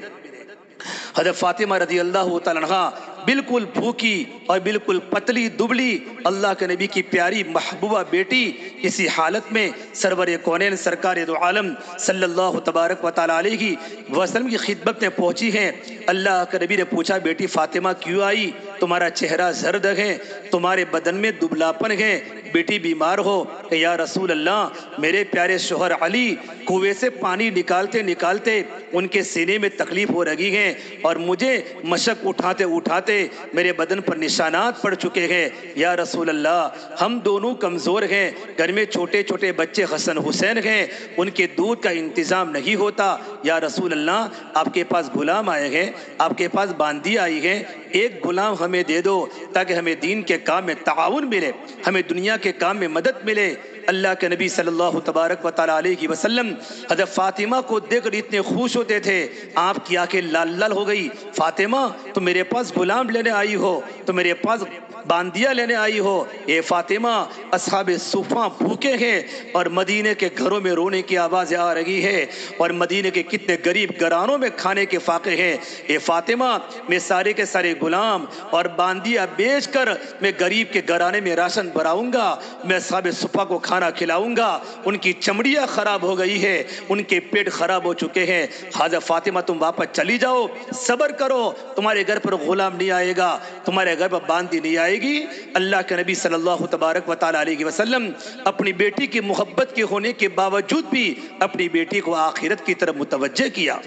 حضرت فاطمہ رضی اللہ تعالیٰ عنہا بالکل بھوکی اور بالکل پتلی دبلی اللہ کے نبی کی پیاری محبوبہ بیٹی اسی حالت میں سرور کونین سرکار دو عالم صلی اللہ تبارک و تعالیٰ علیہ وسلم کی خدمت میں پہنچی ہیں۔ اللہ کے نبی نے پوچھا، بیٹی فاطمہ کیوں آئی؟ تمہارا چہرہ زرد ہے، تمہارے بدن میں دبلاپن ہے، بیٹی بیمار ہو؟ کہ یا رسول اللہ، میرے پیارے شوہر علی کنویں سے پانی نکالتے نکالتے ان کے سینے میں تکلیف ہو رہی ہے اور مجھے مشق اٹھاتے اٹھاتے میرے بدن پر نشانات پڑ چکے ہیں۔ یا رسول اللہ، ہم دونوں کمزور ہیں، گھر میں چھوٹے چھوٹے بچے حسن حسین ہیں، ان کے دودھ کا انتظام نہیں ہوتا۔ یا رسول اللہ، آپ کے پاس غلام آئے ہیں، آپ کے پاس باندی آئی ہے، ایک غلام ہمیں دے دو تاکہ ہمیں دین کے کام میں تعاون ملے، ہمیں دنیا کے کام میں مدد ملے۔ اللہ کے نبی صلی اللہ تبارک و تعالیٰ علیہ وسلم حضرت فاطمہ کو دیکھ کر اتنے خوش ہوتے تھے، آپ کی آنکھیں لال لال ہو گئی۔ فاطمہ، تو میرے پاس غلام لینے آئی ہو، تو میرے پاس باندیاں لینے آئی ہو؟ اے فاطمہ، اصحاب صفہ بھوکے ہیں اور مدینے کے گھروں میں رونے کی آوازیں آ رہی ہے، اور مدینے کے کتنے غریب گھرانوں میں کھانے کے فاقے ہیں۔ اے فاطمہ، میں سارے کے سارے غلام اور باندیاں بیچ کر میں غریب کے گھرانے میں راشن بھراؤں گا، میں اصحاب صفہ کو کھانا کھانا کھلاؤں گا، ان کی چمڑیاں خراب ہو گئی ہے، ان کے پیٹ خراب ہو چکے ہیں، حضرت فاطمہ تم واپس چلی جاؤ، صبر کرو، تمہارے گھر پر غلام نہیں آئے گا، تمہارے گھر پر باندی نہیں آئے گی۔ اللہ کے نبی صلی اللہ تبارک و تعالیٰ علیہ وسلم اپنی بیٹی کی محبت کے ہونے کے باوجود بھی اپنی بیٹی کو آخرت کی طرف متوجہ کیا۔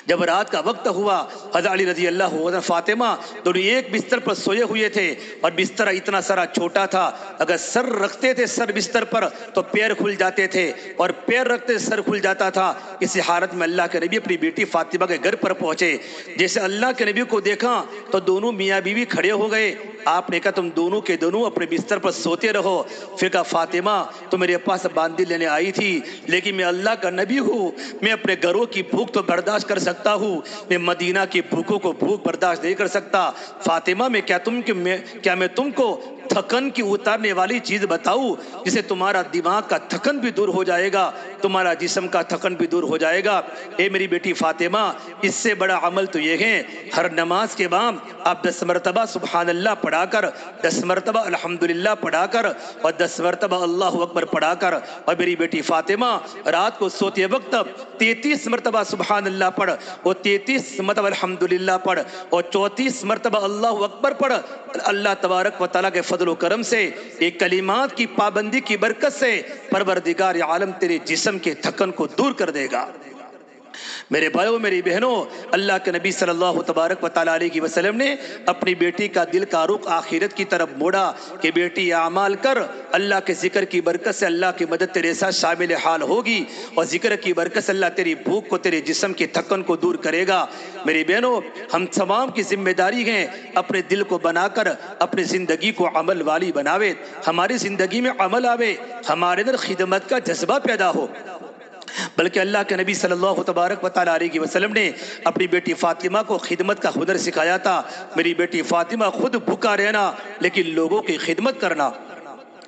جب رات کا وقت ہوا، حضرت علی رضی اللہ عنہ فاطمہ دونوں ایک بستر پر سوئے ہوئے تھے، اور بستر اتنا سارا چھوٹا تھا، اگر سر رکھتے تھے سر بستر پر تو پیر کھل جاتے تھے، اور پیر رکھتے سر کھل جاتا تھا۔ اسی حالت میں اللہ کے نبی اپنی بیٹی فاطمہ کے گھر پر پہنچے۔ جیسے اللہ کے نبی کو دیکھا تو دونوں میاں بیوی کھڑے ہو گئے۔ آپ نے کہا تم دونوں کے دونوں اپنے بستر پر سوتے رہو۔ پھر کہا فاطمہ تو میرے پاس باندی لینے آئی تھی، لیکن میں اللہ کا نبی ہوں، میں اپنے گھروں کی بھوک تو برداشت کر سکتا ہوں، میں مدینہ کی بھوکوں کو بھوک برداشت نہیں کر سکتا۔ فاطمہ کیا میں تم کو تھکن کی اتارنے والی چیز بتاؤں جسے تمہارا دماغ کا تھکن بھی دور ہو جائے گا، تمہارا جسم کا تھکن بھی دور ہو جائے گا؟ اے میری بیٹی فاطمہ، اس سے بڑا عمل تو یہ ہے، ہر نماز کے بعد آپ 10 مرتبہ سبحان اللہ پڑھا کر، 10 مرتبہ الحمدللہ پڑھا کر، اور 10 مرتبہ اللہ اکبر پڑھا کر، اور میری بیٹی فاطمہ رات کو سوتے وقت 33 مرتبہ سبحان اللہ پڑھ، اور 33 مرتبہ الحمدللہ پڑھ، اور 34 مرتبہ اللہ اکبر پڑھ۔ اللہ تبارک و تعالیٰ کے فضل و کرم سے، ایک کلمات کی پابندی کی برکت سے پروردگار عالم تیرے جسم کے تھکن کو دور کر دے گا۔ میرے بھائیوں میری بہنوں، اللہ کے نبی صلی اللہ تبارک و تعالیٰ علیہ وسلم نے اپنی بیٹی کا دل کا رخ آخرت کی طرف موڑا کہ بیٹی اعمال کر، اللہ کے ذکر کی برکت سے اللہ کی مدد تیرے ساتھ شامل حال ہوگی، اور ذکر کی برکت سے اللہ تیری بھوک کو، تیرے جسم کے تھکن کو دور کرے گا۔ میری بہنوں، ہم تمام کی ذمہ داری ہے اپنے دل کو بنا کر اپنی زندگی کو عمل والی بناوے، ہماری زندگی میں عمل آوے، ہمارے اندر خدمت کا جذبہ پیدا ہو۔ بلکہ اللہ کے نبی صلی اللہ تبارک و تعالیٰ علیہ وسلم نے اپنی بیٹی فاطمہ کو خدمت کا ہنر سکھایا تھا۔ میری بیٹی فاطمہ خود بھوکا رہنا لیکن لوگوں کی خدمت کرنا۔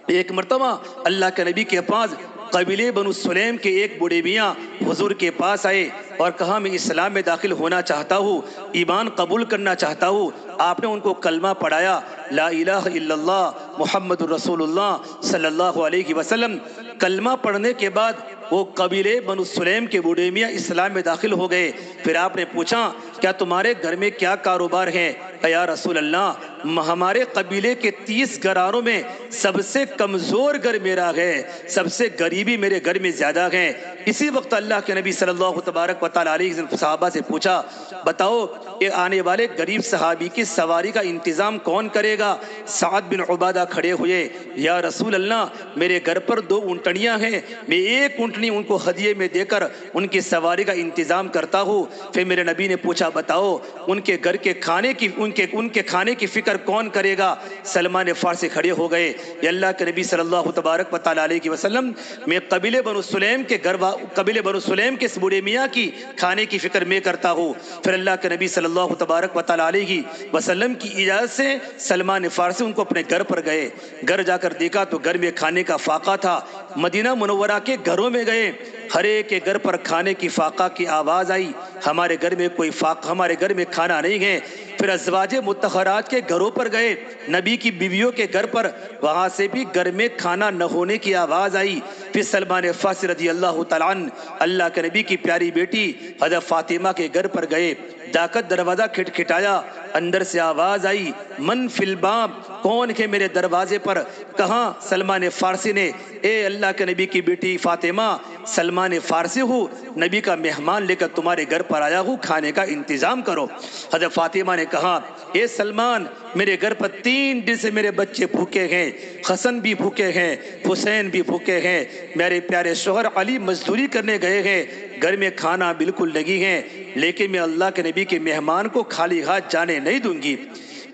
ایک مرتبہ اللہ کے نبی کے پاس قبیلے بنو سلیم کے ایک بوڑھے میاں حضور کے پاس آئے اور کہا میں اسلام میں داخل ہونا چاہتا ہوں، ایمان قبول کرنا چاہتا ہوں۔ آپ نے ان کو کلمہ پڑھایا، لا الہ الا اللہ محمد رسول اللہ صلی اللہ علیہ وسلم۔ کلمہ پڑھنے کے بعد وہ قبیلے بنو سلیم کے بوڑھے میاں اسلام میں داخل ہو گئے۔ پھر آپ نے پوچھا کیا تمہارے گھر میں کیا کاروبار ہے؟ یا رسول اللہ ہمارے قبیلے کے 30 گھرانوں میں سب سے کمزور گھر میرا ہے، سب سے غریبی میرے گھر میں زیادہ ہے۔ اسی وقت اللہ کے نبی صلی اللہ تبارک و تعالیٰ علیہ وسلم صحابہ سے پوچھا بتاؤ یہ آنے والے غریب صحابی کی سواری کا انتظام کون کرے گا؟ سعد بن عبادہ کھڑے ہوئے، یا رسول اللہ میرے گھر پر 2 اونٹنیاں ہیں، میں ایک اونٹنی ان کو ہدیے میں دے کر ان کی سواری کا انتظام کرتا ہوں۔ پھر میرے نبی نے پوچھا بتاؤ ان کے گھر کے کھانے کی فکر کون کرے گا؟ سلمان فارسی کھڑے ہو گئے، یا اللہ کے نبی صلی اللہ تبارک و تعالیٰ علیہ وسلم میں قبیلے بنو سلیم کے اس بوڑھے میاں کی کھانے کی فکر میں کرتا ہوں۔ پھر اللہ کے نبی صلی اللہ تبارک و تعالیٰ علیہ وسلم کی اجازت سے سلمان فارسی ان کو اپنے گھر پر گئے۔ گھر جا کر دیکھا تو گھر میں کھانے کا فاقہ تھا۔ مدینہ منورہ کے گھروں میں گئے، ہر ایک کے گھر پر کھانے کی فاقہ کی آواز آئی، ہمارے گھر میں کھانا نہیں ہے۔ پھر ازواج مطہرات کے گھروں پر گئے، نبی کی بیویوں کے گھر پر، وہاں سے بھی گھر میں کھانا نہ ہونے کی آواز آئی۔ پھر سلمان فارسی رضی اللہ تعالیٰ عنہ اللہ کے نبی کی پیاری بیٹی حضرت فاطمہ کے گھر پر گئے، جا کر دروازہ کھٹکھٹایا، اندر سے آواز آئی من فی الباب، کون ہے میرے دروازے پر؟ کہاں؟ سلمان فارسی نے، اے اللہ کے نبی کی بیٹی فاطمہ سلمان فارسی ہوں، نبی کا مہمان لے کر تمہارے گھر پر آیا ہوں، کھانے کا انتظام کرو۔ حضرت فاطمہ نے کہا اے سلمان میرے گھر پر 3 دن سے میرے بچے بھوکے ہیں، حسن بھی بھوکے ہیں، حسین بھی بھوکے ہیں، میرے پیارے شوہر علی مزدوری کرنے گئے ہیں، گھر میں کھانا بالکل نہیں ہے، لیکن میں اللہ کے نبی کے مہمان کو خالی ہاتھ جانے نہیں دوں گی۔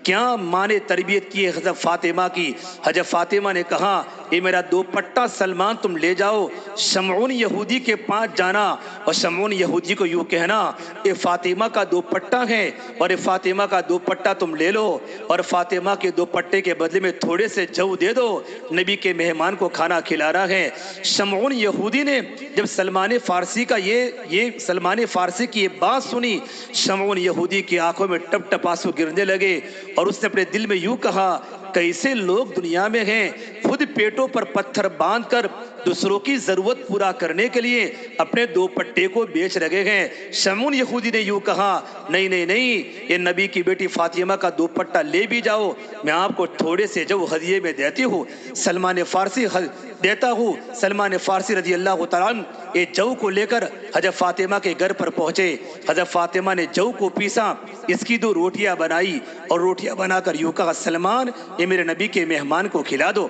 کیا ماں نے تربیت کی ہے حضرت فاطمہ کی؟ حضرت فاطمہ نے کہا یہ میرا دوپٹہ سلمان تم لے جاؤ، شمعون یہودی کے پاس جانا اور شمعون یہودی کو یوں کہنا یہ فاطمہ کا دوپٹہ ہے اور یہ فاطمہ کا دوپٹہ تم لے لو، اور فاطمہ کے دوپٹے کے بدلے میں تھوڑے سے جو دے دو، نبی کے مہمان کو کھانا کھلا رہا ہے۔ شمعون یہودی نے جب سلمان فارسی کی یہ بات سنی، شمعون یہودی کی آنکھوں میں ٹپ ٹپ آنسو گرنے لگے، اور اس نے اپنے دل میں یوں کہا کیسے لوگ دنیا میں ہیں، خود خود پیٹوں پر پتھر باندھ کر دوسروں کی ضرورت پورا کرنے کے لیے اپنے دوپٹے کو بیچ رہے ہیں۔ شمعون یہودی نے یوں کہا، نہیں نہیں نہیں، یہ نبی کی بیٹی فاطمہ کا دوپٹہ لے بھی جاؤ، میں آپ کو تھوڑے سے جو ہدیے میں دیتی ہوں۔ سلمان فارسی دیتا ہوں۔ سلمان فارسی رضی اللہ تعالیٰ عنہ یہ جو کو لے کر حضرت فاطمہ کے گھر پر پہنچے۔ حضرت فاطمہ نے جو کو پیسا، اس کی 2 روٹیاں بنائی اور روٹیاں بنا کر یوں کہا، سلمان یہ میرے نبی کے مہمان کو کھلا دو۔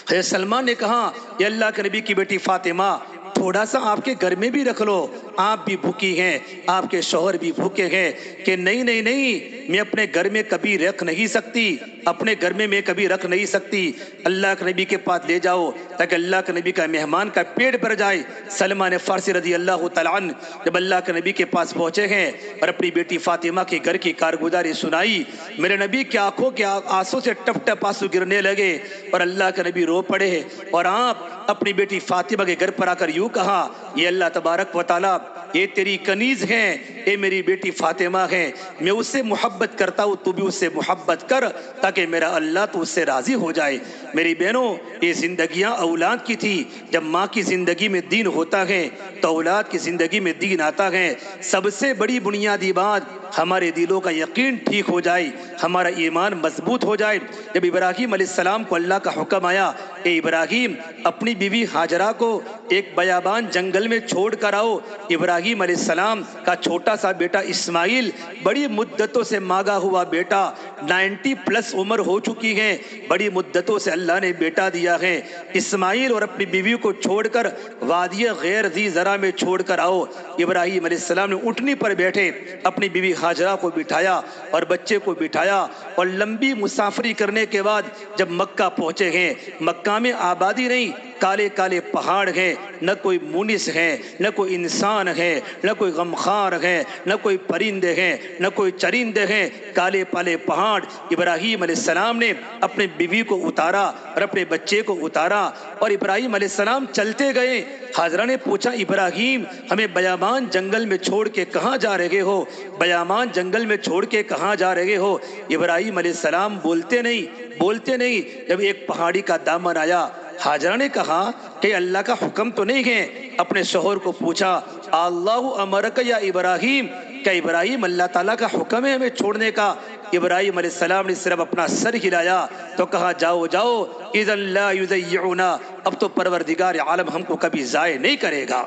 حضرت سلمان نے کہا، یہ اللہ کے نبی کی بیٹی فاطمہ تھوڑا سا آپ کے گھر میں بھی رکھ لو، آپ بھی بھوکی ہیں، آپ کے شوہر بھی بھوکے ہیں۔ کہ نہیں نہیں نہیں، میں اپنے گھر میں کبھی رکھ نہیں سکتی، اپنے گھر میں کبھی رکھ نہیں سکتی، اللہ کے نبی کے پاس لے جاؤ تاکہ اللہ کے نبی کا مہمان کا پیٹ بھر جائے۔ سلمان فارسی رضی اللہ تعالیٰ عنہ جب اللہ کے نبی کے پاس پہنچے ہیں اور اپنی بیٹی فاطمہ کے گھر کی کارگزاری سنائی، میرے نبی کی آنکھوں کے آنسوں سے ٹپ ٹپ آنسو گرنے لگے اور اللہ کے نبی رو پڑے، اور آپ اپنی بیٹی فاطمہ کے گھر پر آ کر یوں کہا، یہ اللہ تبارک و تعالیٰ یہ تیری کنیز ہیں، یہ میری بیٹی فاطمہ ہیں، میں اس سے محبت کرتا ہوں، تو بھی اس سے محبت کر تاکہ میرا اللہ تو اس سے راضی ہو جائے۔ میری بہنوں، یہ زندگیاں اولاد کی تھی۔ جب ماں کی زندگی میں دین ہوتا ہے تو اولاد کی زندگی میں دین آتا ہے۔ سب سے بڑی بنیادی بات، ہمارے دلوں کا یقین ٹھیک ہو جائے، ہمارا ایمان مضبوط ہو جائے۔ جب ابراہیم علیہ السلام کو اللہ کا حکم آیا، اے ابراہیم اپنی بیوی ہاجرہ کو ایک بیابان جنگل میں چھوڑ کر آؤ۔ ابراہیم علیہ السلام کا چھوٹا سا بیٹا اسماعیل بڑی مدتوں سے مانگا ہوا بیٹا، 90+ عمر ہو چکی ہے، بڑی مدتوں سے اللہ نے بیٹا دیا ہے۔ اسماعیل اور اپنی بیوی کو چھوڑ کر وادی غیر ذی زرع میں چھوڑ کر آؤ۔ ابراہیم علیہ السلام نے اونٹنی پر بیٹھے اپنی بیوی ہاجرہ کو بٹھایا اور بچے کو بٹھایا، اور لمبی مسافری کرنے کے بعد جب مکہ پہنچے ہیں، مکہ میں آبادی نہیں، کالے کالے پہاڑ ہیں، نہ کوئی مونس ہے، نہ کوئی انسان ہے، نہ کوئی غمخوار ہے، نہ کوئی پرندے ہیں، نہ کوئی چرندے ہیں، کالے پالے پہاڑ۔ ابراہیم علیہ السلام نے اپنے بیوی کو اتارا اور اپنے بچے کو اتارا، اور ابراہیم علیہ السلام چلتے گئے۔ حاجرہ نے پوچھا، ابراہیم ہمیں بیابان جنگل میں چھوڑ کے کہاں جا رہے ہو؟ بیابان جنگل میں چھوڑ کے کہاں جا رہے ہو؟ ابراہیم علیہ السلام بولتے نہیں۔ جب ایک پہاڑی کا دامن آیا، حاجرہ نے کہا کہ اللہ کا حکم تو نہیں ہے؟ اپنے شوہر کو پوچھا، اللہ امرک یا ابراہیم، کیا ابراہیم اللہ تعالیٰ کا حکم ہے ہمیں چھوڑنے کا؟ ابراہیم علیہ السلام نے صرف اپنا سر ہلایا تو کہا، جاؤ جاؤ، اذن لا یضیعنا، اب تو پروردگار عالم ہم کو کبھی ضائع نہیں کرے گا۔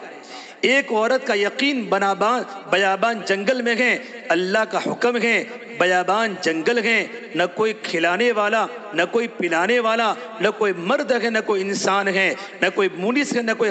ایک عورت کا یقین بیابان جنگل میں ہے، اللہ کا حکم ہے، بیابان جنگل ہے، نہ کوئی کھلانے والا، نہ کوئی پلانے والا، نہ کوئی مرد ہے، نہ کوئی انسان ہے، نہ کوئی مونس ہے، نہ کوئی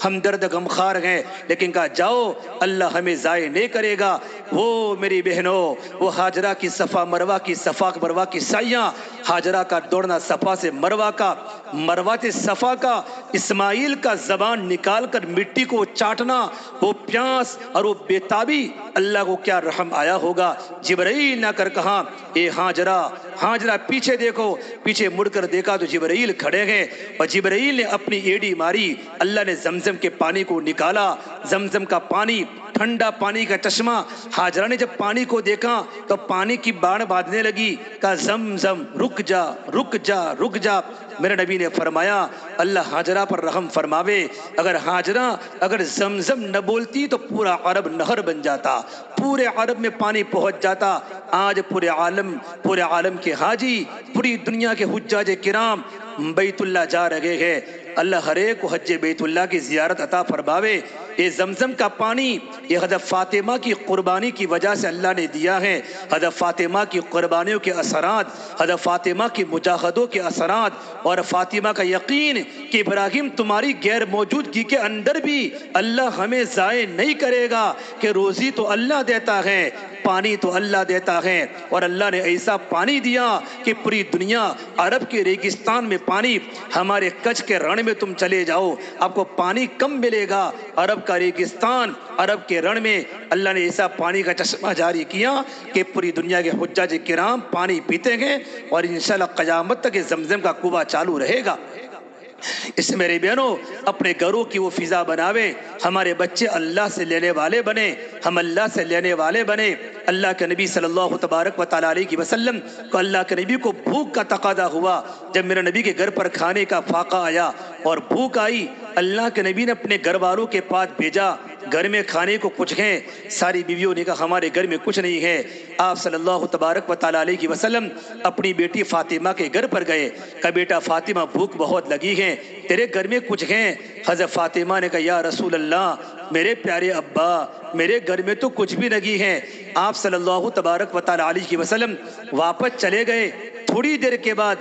ہمدرد غمخوار ہے، لیکن کہا جاؤ اللہ ہمیں ضائع نہیں کرے گا۔ وہ میری بہنوں، وہ ہاجرہ کی صفا مروا کی سائیاں، ہاجرہ کا دوڑنا صفا سے مروا کا، مروا سے صفا کا، اسماعیل کا زبان نکال کر مٹی کو چاٹنا، وہ پیاس اور وہ بیتابی، اللہ کو کیا رحم آیا ہوگا۔ جبرائیل نہ کر کہا، اے ہاجرہ پیچھے دیکھو، پیچھے مڑ کر دیکھا تو جبرائیل کھڑے ہیں، اور جبرائیل نے اپنی ایڑی ماری، اللہ نے زمزم کے پانی کو نکالا، زمزم کا پانی، ٹھنڈا پانی کا چشمہ۔ ہاجرہ نے جب پانی کو دیکھا تو پانی کی باڑ باندھنے لگی، کہا زمزم رک جا رک جا رک جا۔ میرے نبی نے فرمایا، اللہ ہاجرہ پر رحم فرماوے، اگر زمزم نہ بولتی تو پورا عرب نہر بن جاتا، پورے عرب میں پانی پہنچ جاتا۔ آج پورے عالم کے حاجی، پوری دنیا کے حجاج کرام بیت اللہ جا رہے ہیں۔ اللہ ہر ایک کو حج بیت اللہ کی زیارت عطا فرماوے۔ یہ زمزم کا پانی یہ حضرت فاطمہ کی قربانی کی وجہ سے اللہ نے دیا ہے۔ حضرت فاطمہ کی قربانیوں کے اثرات، حضرت فاطمہ کی مجاہدوں کے اثرات، اور فاطمہ کا یقین کہ ابراہیم تمہاری غیر موجودگی کے اندر بھی اللہ ہمیں ضائع نہیں کرے گا، کہ روزی تو اللہ دیتا ہے، پانی تو اللہ دیتا ہے، اور اللہ نے ایسا پانی دیا کہ پوری دنیا، عرب کے ریگستان میں پانی، ہمارے کچھ کے رن میں تم چلے جاؤ آپ کو پانی کم ملے گا، عرب کا ریگستان، عرب کے رن میں اللہ نے ایسا پانی کا چشمہ جاری کیا کہ پوری دنیا کے حجاج کرام پانی پیتے ہیں، اور انشاءاللہ قیامت تک زمزم کا کنواں چالو رہے گا۔ اس سے میرے بہنوں اپنے گھروں کی وہ فضا بناوے، ہمارے بچے اللہ سے لینے والے بنے، ہم اللہ سے لینے والے بنے۔ اللہ کے نبی صلی اللہ تبارک و تعالیٰ علیہ وسلم کو، اللہ کے نبی کو بھوک کا تقاضا ہوا۔ جب میرے نبی کے گھر پر کھانے کا فاقہ آیا اور بھوک آئی، اللہ کے نبی نے اپنے گھر والوں کے پاس بھیجا، گھر میں کھانے کو کچھ ہے؟ ساری بیویوں نے کہا ہمارے گھر میں کچھ نہیں ہے۔ آپ صلی اللہ تبارک و تعالیٰ علیہ وسلم اپنی بیٹی فاطمہ کے گھر پر گئے، کہا بیٹا فاطمہ بھوک بہت لگی ہے، تیرے گھر میں کچھ ہیں؟ حضرت فاطمہ نے کہا یا رسول اللہ، میرے پیارے ابا، میرے گھر میں تو کچھ بھی نہیں ہے۔ آپ صلی اللہ تبارک و تعالیٰ علیہ وسلم واپس چلے گئے۔ تھوڑی دیر کے بعد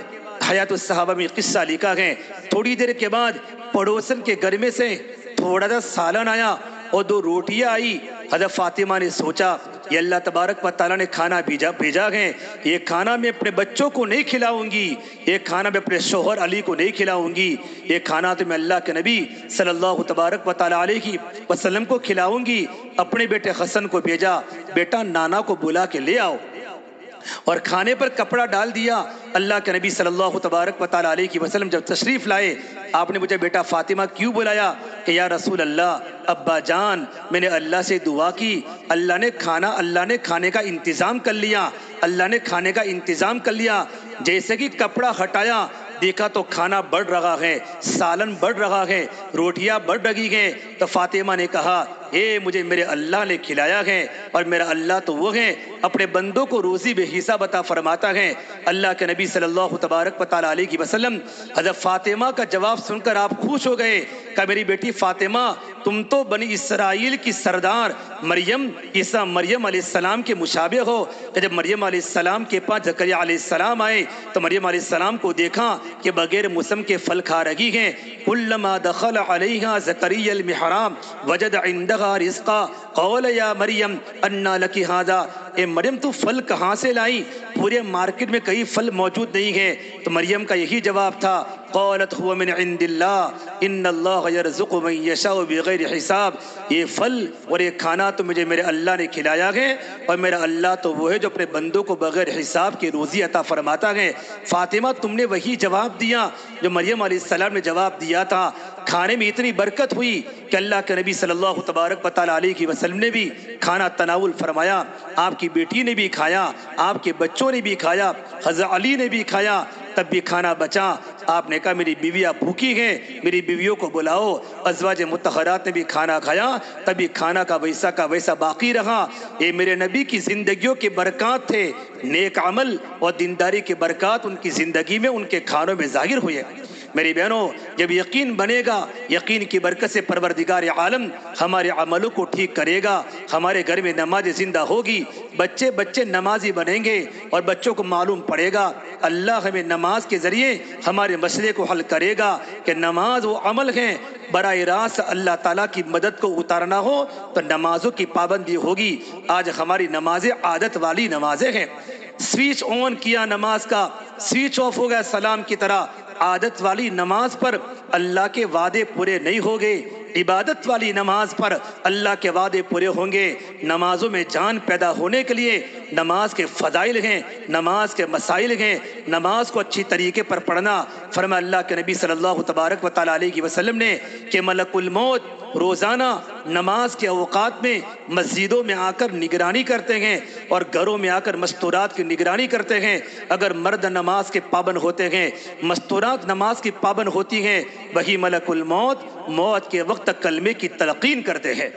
حیات الصحابہ میں قصہ لکھا ہے، تھوڑی دیر کے بعد پڑوسن کے گھر میں سے تھوڑا سا سالن آیا اور 2 روٹیاں آئی۔ حضرت فاطمہ نے سوچا یہ اللہ تبارک و تعالیٰ نے کھانا بھیجا ہے، یہ کھانا میں اپنے بچوں کو نہیں کھلاؤں گی، یہ کھانا میں اپنے شوہر علی کو نہیں کھلاؤں گی، یہ کھانا تو میں اللہ کے نبی صلی اللہ تبارک و تعالیٰ علیہ وسلم کو کھلاؤں گی۔ اپنے بیٹے حسن کو بھیجا، بیٹا نانا کو بلا کے لے آؤ، اور کھانے پر کپڑا ڈال دیا۔ اللہ کے نبی صلی اللہ تبارک و تعالیٰ علیہ وسلم جب تشریف لائے، آپ نے مجھے بیٹا فاطمہ کیوں بلایا؟ کہ یا رسول اللہ، ابا جان میں نے اللہ سے دعا کی، اللہ نے کھانے کا انتظام کر لیا، اللہ نے کھانے کا انتظام کر لیا۔ جیسے کہ کپڑا ہٹایا، دیکھا تو کھانا بڑھ رہا ہے، سالن بڑھ رہا ہے، روٹیاں بڑھ رہی ہیں۔ تو فاطمہ نے کہا اے مجھے میرے اللہ نے کھلایا ہے، اور میرا اللہ تو وہ ہے اپنے بندوں کو روزی بے حساب عطا فرماتا ہے۔ اللہ کے نبی صلی اللہ تبارک و تعالیٰ علیہ وسلم حضرت فاطمہ کا جواب سن کر آپ خوش ہو گئے، کہ میری بیٹی فاطمہ تم تو بنی اسرائیل کی سردار مریم مریم علیہ السلام کے مشابہ ہو۔ کہ جب مریم علیہ السلام کے پاس زکریا علیہ السلام آئے تو مریم علیہ السلام کو دیکھا کہ بغیر موسم کے پھل کھا رہی ہیں۔ کلما دخل علیہا زکریا المحراب وجد عندہا رزقا قال یا مریم انا لکی ھذا، اے مریم تو پھل کہاں سے لائی؟ پورے مارکیٹ میں کئی پھل موجود نہیں ہیں۔ تو مریم کا یہی جواب تھا، قالت هو من عند اللہ ان اللہ یرزق من یشاء بغیر حساب، یہ پھل اور یہ کھانا تو مجھے میرے اللہ نے کھلایا ہے، اور میرا اللہ تو وہ ہے جو اپنے بندوں کو بغیر حساب کی روزی عطا فرماتا ہے۔ فاطمہ تم نے وہی جواب دیا جو مریم علیہ السلام نے جواب دیا تھا۔ کھانے میں اتنی برکت ہوئی کہ اللہ کے نبی صلی اللہ تبارک و تعالیٰ علیہ وسلم نے بھی کھانا تناول فرمایا، آپ کی بیٹی نے بھی کھایا، آپ کے بچوں نے بھی کھایا، حضرت علی نے بھی کھایا، تب بھی کھانا بچا۔ آپ نے کہا میری بیویاں بھوکی ہیں، میری بیویوں کو بلاؤ۔ ازواج مطہرات نے بھی کھانا کھایا، تبھی کھانا کا ویسا باقی رہا۔ یہ میرے نبی کی زندگیوں کے برکات تھے، نیک عمل اور دینداری کے برکات ان کی زندگی میں، ان کے کھانوں میں ظاہر ہوئے۔ میری بہنوں، جب یقین بنے گا، یقین کی برکت سے پروردگار عالم ہمارے عملوں کو ٹھیک کرے گا۔ ہمارے گھر میں نماز زندہ ہوگی، بچے نمازی بنیں گے، اور بچوں کو معلوم پڑے گا اللہ ہمیں نماز کے ذریعے ہمارے مسئلے کو حل کرے گا، کہ نماز وہ عمل ہے براہ راست اللہ تعالیٰ کی مدد کو اتارنا ہو تو نمازوں کی پابندی ہوگی۔ آج ہماری نمازیں عادت والی نمازیں ہیں، سوئچ آن کیا نماز کا، سوئچ آف ہو گیا سلام کی طرح۔ عادت والی نماز پر اللہ کے وعدے پورے نہیں ہوگے، عبادت والی نماز پر اللہ کے وعدے پورے ہوں گے۔ نمازوں میں جان پیدا ہونے کے لیے نماز کے فضائل ہیں، نماز کے مسائل ہیں، نماز کو اچھی طریقے پر پڑھنا۔ فرمایا اللہ کے نبی صلی اللہ تبارک و تعالیٰ علیہ وسلم نے کہ ملک الموت روزانہ نماز کے اوقات میں مسجدوں میں آ کر نگرانی کرتے ہیں، اور گھروں میں آ کر مستورات کی نگرانی کرتے ہیں۔ اگر مرد نماز کے پابند ہوتے ہیں، مستورات نماز کی پابند ہوتی ہیں، وہی ملک الموت موت کے وقت کلمے کی تلقین کرتے ہیں۔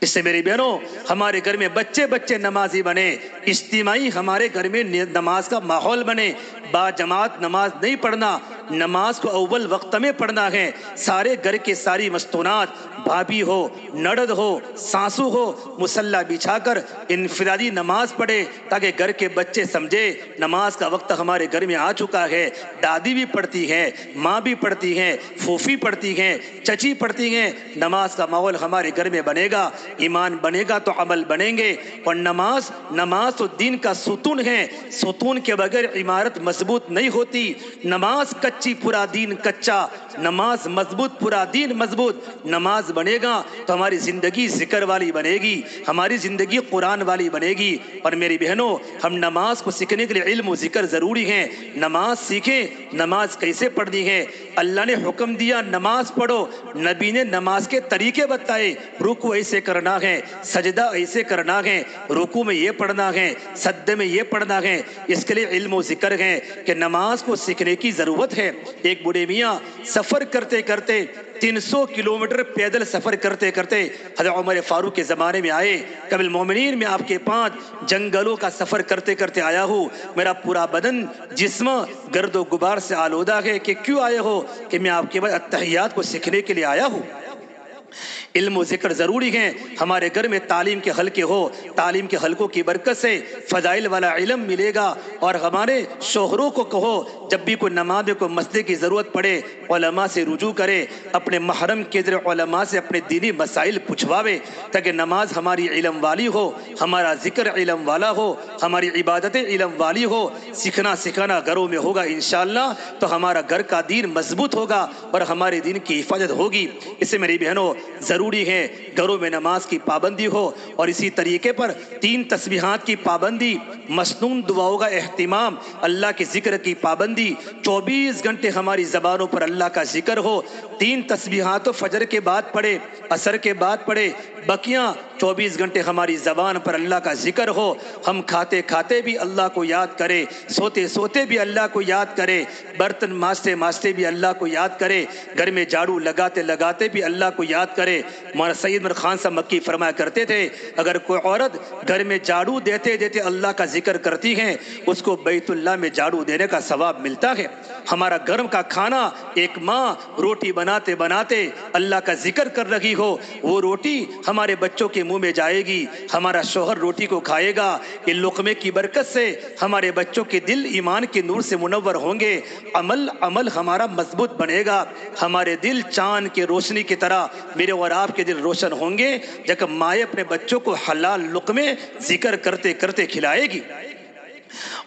اس سے میری بہنوں، ہمارے گھر میں بچے نمازی بنے، اجتماعی ہمارے گھر میں نماز کا ماحول بنے۔ با جماعت نماز نہیں پڑھنا، نماز کو اول وقت میں پڑھنا ہے۔ سارے گھر کے ساری مستونات، بھابھی ہو، نڑد ہو، ساسو ہو، مصلی بچھا کر انفرادی نماز پڑھے، تاکہ گھر کے بچے سمجھے نماز کا وقت ہمارے گھر میں آ چکا ہے۔ دادی بھی پڑھتی ہے، ماں بھی پڑھتی ہے، پھوپھی پڑھتی ہیں، چچی پڑھتی ہیں۔ نماز کا ماحول ہمارے گھر میں بنے گا، ایمان بنے گا تو عمل بنیں گے۔ اور نماز تو دین کا ستون ہے، ستون کے بغیر عمارت مضبوط نہیں ہوتی۔ نماز کچا کچی پورا دین کچا، نماز مضبوط پورا دین مضبوط۔ نماز بنے گا تو ہماری زندگی ذکر والی بنے گی، ہماری زندگی قرآن والی بنے گی۔ اور میری بہنوں، ہم نماز کو سیکھنے کے لیے علم و ذکر ضروری ہیں۔ نماز سیکھیں، نماز کیسے پڑھنی ہے۔ اللہ نے حکم دیا نماز پڑھو، نبی نے نماز کے طریقے بتائے، رکوع ایسے کرنا ہے، سجدہ ایسے کرنا ہے، رکوع میں یہ پڑھنا ہے، سجدے میں یہ پڑھنا ہے۔ اس کے لیے علم و ذکر ہے کہ نماز کو سیکھنے کی ضرورت ہے۔ ایک بوڑھے میاں سفر کرتے کرتے 300 کلومیٹر پیدل سفر کرتے کرتے حضرت عمر فاروق کے زمانے میں آئے، قبل مومنین میں آپ کے پاس جنگلوں کا سفر کرتے کرتے آیا ہوں، میرا پورا بدن جسم گرد و غبار سے آلودہ ہے۔ کہ کیوں آئے ہو؟ کہ میں آپ کے بعد اتحیات کو سیکھنے کے لیے آیا ہوں۔ علم و ذکر ضروری ہیں۔ ہمارے گھر میں تعلیم کے حلقے ہو، تعلیم کے حلقوں کی برکت سے فضائل والا علم ملے گا۔ اور ہمارے شوہروں کو کہو جب بھی کوئی نماز میں کوئی مسئلے کی ضرورت پڑے علماء سے رجوع کرے، اپنے محرم کے ذریعے علماء سے اپنے دینی مسائل پوچھواوے، تاکہ نماز ہماری علم والی ہو، ہمارا ذکر علم والا ہو، ہماری عبادتیں علم والی ہو۔ سیکھنا سکھانا گھروں میں ہوگا انشاءاللہ تو ہمارا گھر کا دین مضبوط ہوگا اور ہمارے دین کی حفاظت ہوگی۔ اس سے میری بہنوں ضروری ہے گھروں میں نماز کی پابندی ہو، اور اسی طریقے پر 3 تسبیحات کی پابندی، مسنون دعاؤں کا اہتمام، اللہ کے ذکر کی پابندی، 24 گھنٹے ہماری زبانوں پر اللہ کا ذکر ہو۔ 3 تسبیحات فجر کے بعد پڑھے، عصر کے بعد پڑھے، بقیہ 24 گھنٹے ہماری زبان پر اللہ کا ذکر ہو۔ ہم کھاتے کھاتے بھی اللہ کو یاد کرے، سوتے سوتے بھی اللہ کو یاد کرے، برتن مانجتے مانجتے بھی اللہ کو یاد کرے، گھر میں جھاڑو لگاتے لگاتے بھی اللہ کو یاد کرے۔ مولانا سید عمر خان صاحب مکی فرمایا کرتے تھے، اگر کوئی عورت گھر میں جھاڑو دیتے دیتے اللہ کا ذکر کرتی ہے، اس کو بیت اللہ میں جھاڑو دینے کا ثواب ملتا ہے۔ ہمارا گھر کا کھانا، ایک ماں روٹی بناتے بناتے اللہ کا ذکر کر رہی ہو، وہ روٹی ہمارے بچوں کے منہ میں جائے گی، ہمارا شوہر روٹی کو کھائے گا، یہ لقمے کی برکت سے ہمارے بچوں کے دل ایمان کے نور سے منور ہوں گے، عمل ہمارا مضبوط بنے گا، ہمارے دل چاند کے روشنی کی طرح میرے اور آپ کے دل روشن ہوں گے جب مائیں اپنے بچوں کو حلال لقمے ذکر کرتے کرتے کھلائے گی۔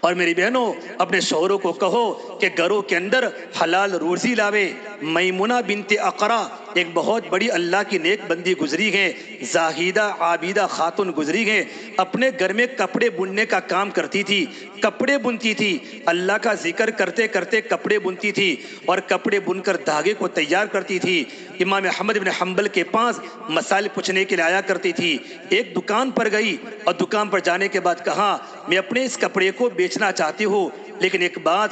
اور میری بہنوں، اپنے شوہروں کو کہو کہ گھروں کے اندر حلال روزی لاوے۔ میمونہ بنت اقرا ایک بہت بڑی اللہ کی نیک بندی گزری ہے، زاہدہ عابدہ خاتون گزری ہے، اپنے گھر میں کپڑے بننے کا کام کرتی تھی، کپڑے بنتی تھی، اللہ کا ذکر کرتے کرتے کپڑے بنتی تھی، اور کپڑے بن کر دھاگے کو تیار کرتی تھی۔ امام احمد بن حنبل کے پاس مسائل پوچھنے کے لیے آیا کرتی تھی۔ ایک دکان پر گئی اور دکان پر جانے کے بعد کہا، میں اپنے اس کپڑے کو بیچنا چاہتی ہوں، لیکن ایک بات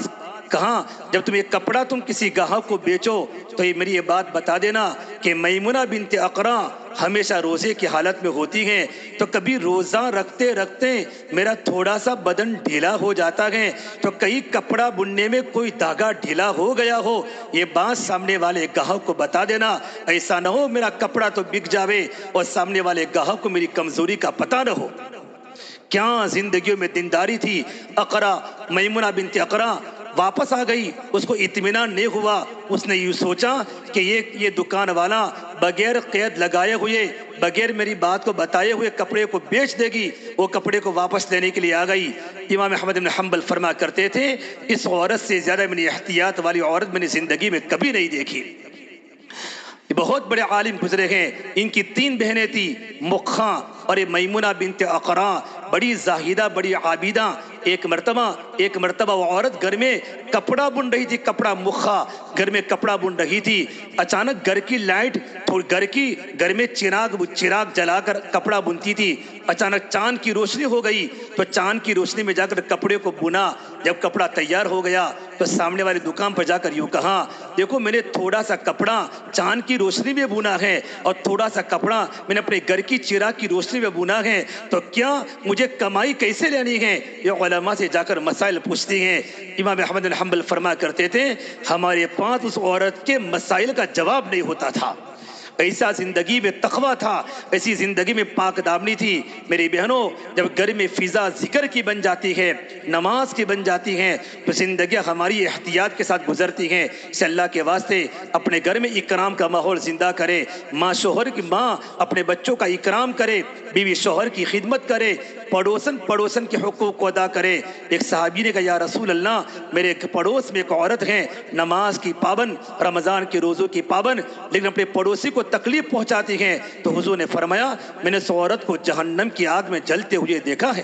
کہا، جب تم یہ کپڑا تم کسی گاہک کو بیچو تو یہ میری یہ بات بتا دینا کہ میمونہ بنت اقرا ہمیشہ روزے کی حالت میں ہوتی ہیں، تو کبھی روزہ رکھتے رکھتے میرا تھوڑا سا بدن ڈھیلا ہو جاتا ہے، تو کئی کپڑا بننے میں کوئی دھاگا ڈھیلا ہو گیا ہو، یہ بات سامنے والے گاہک کو بتا دینا، ایسا نہ ہو میرا کپڑا تو بک جاوے اور سامنے والے گاہک کو میری کمزوری کا پتہ نہ ہو۔ کیا زندگیوں میں دینداری تھی۔ اقرا، میمونہ بنت اقرا واپس آ گئی، اس کو اطمینان نہیں ہوا، اس نے یہ سوچا کہ یہ دکان والا بغیر قید لگائے ہوئے، بغیر میری بات کو بتائے ہوئے کپڑے کو بیچ دے گی، وہ کپڑے کو واپس لینے کے لیے آ گئی۔ امام احمد بن حنبل فرما کرتے تھے، اس عورت سے زیادہ میں نے احتیاط والی عورت میں نے زندگی میں کبھی نہیں دیکھی۔ یہ بہت بڑے عالم گزرے ہیں، ان کی 3 بہنیں تھی، مکھاں اور میمونہ بنت اقرا، بڑی زاہدہ بڑی عابدہ۔ ایک مرتبہ وہ عورت گھر میں کپڑا بن رہی تھی، کپڑا مکھا گھر میں کپڑا بن رہی تھی، اچانک گھر کی لائٹ، گھر میں چراغ جلا کر کپڑا بنتی تھی، اچانک چاند کی روشنی ہو گئی، تو چاند کی روشنی میں جا کر کپڑے کو بنا۔ جب کپڑا تیار ہو گیا تو سامنے والی دکان پر جا کر یوں کہا، دیکھو میں نے تھوڑا سا کپڑا چاند کی روشنی میں بنا ہے اور تھوڑا سا کپڑا میں نے اپنے گھر کی چراغ کی روشنی میں بنا ہے، تو کیا مجھے کمائی کیسے لینی ہے؟ یہ علماء سے جا کر مسائل پوچھتی ہیں۔ امام احمد بن حنبل فرما کرتے تھے، ہمارے پاس اس عورت کے مسائل کا جواب نہیں ہوتا تھا، ایسا زندگی میں تقوی تھا، ایسی زندگی میں پاک دامنی تھی۔ میری بہنوں، جب گھر میں فضا ذکر کی بن جاتی ہے، نماز کی بن جاتی ہیں، تو زندگیاں ہماری احتیاط کے ساتھ گزرتی ہیں۔ اس اللہ کے واسطے اپنے گھر میں اکرام کا ماحول زندہ کرے، ماں اپنے بچوں کا اکرام کرے، بیوی شوہر کی خدمت کرے، پڑوسن کے حقوق کو ادا کرے۔ ایک صحابی نے کہا یا رسول اللہ، میرے پڑوس میں ایک عورت ہے، نماز کی پابند، رمضان کے روزوں کی پابند، لیکن اپنے پڑوسی کو تکلیف پہنچاتی ہیں۔ تو حضور نے فرمایا میں نے اس عورت کو جہنم کی آگ میں جلتے ہوئے دیکھا ہے۔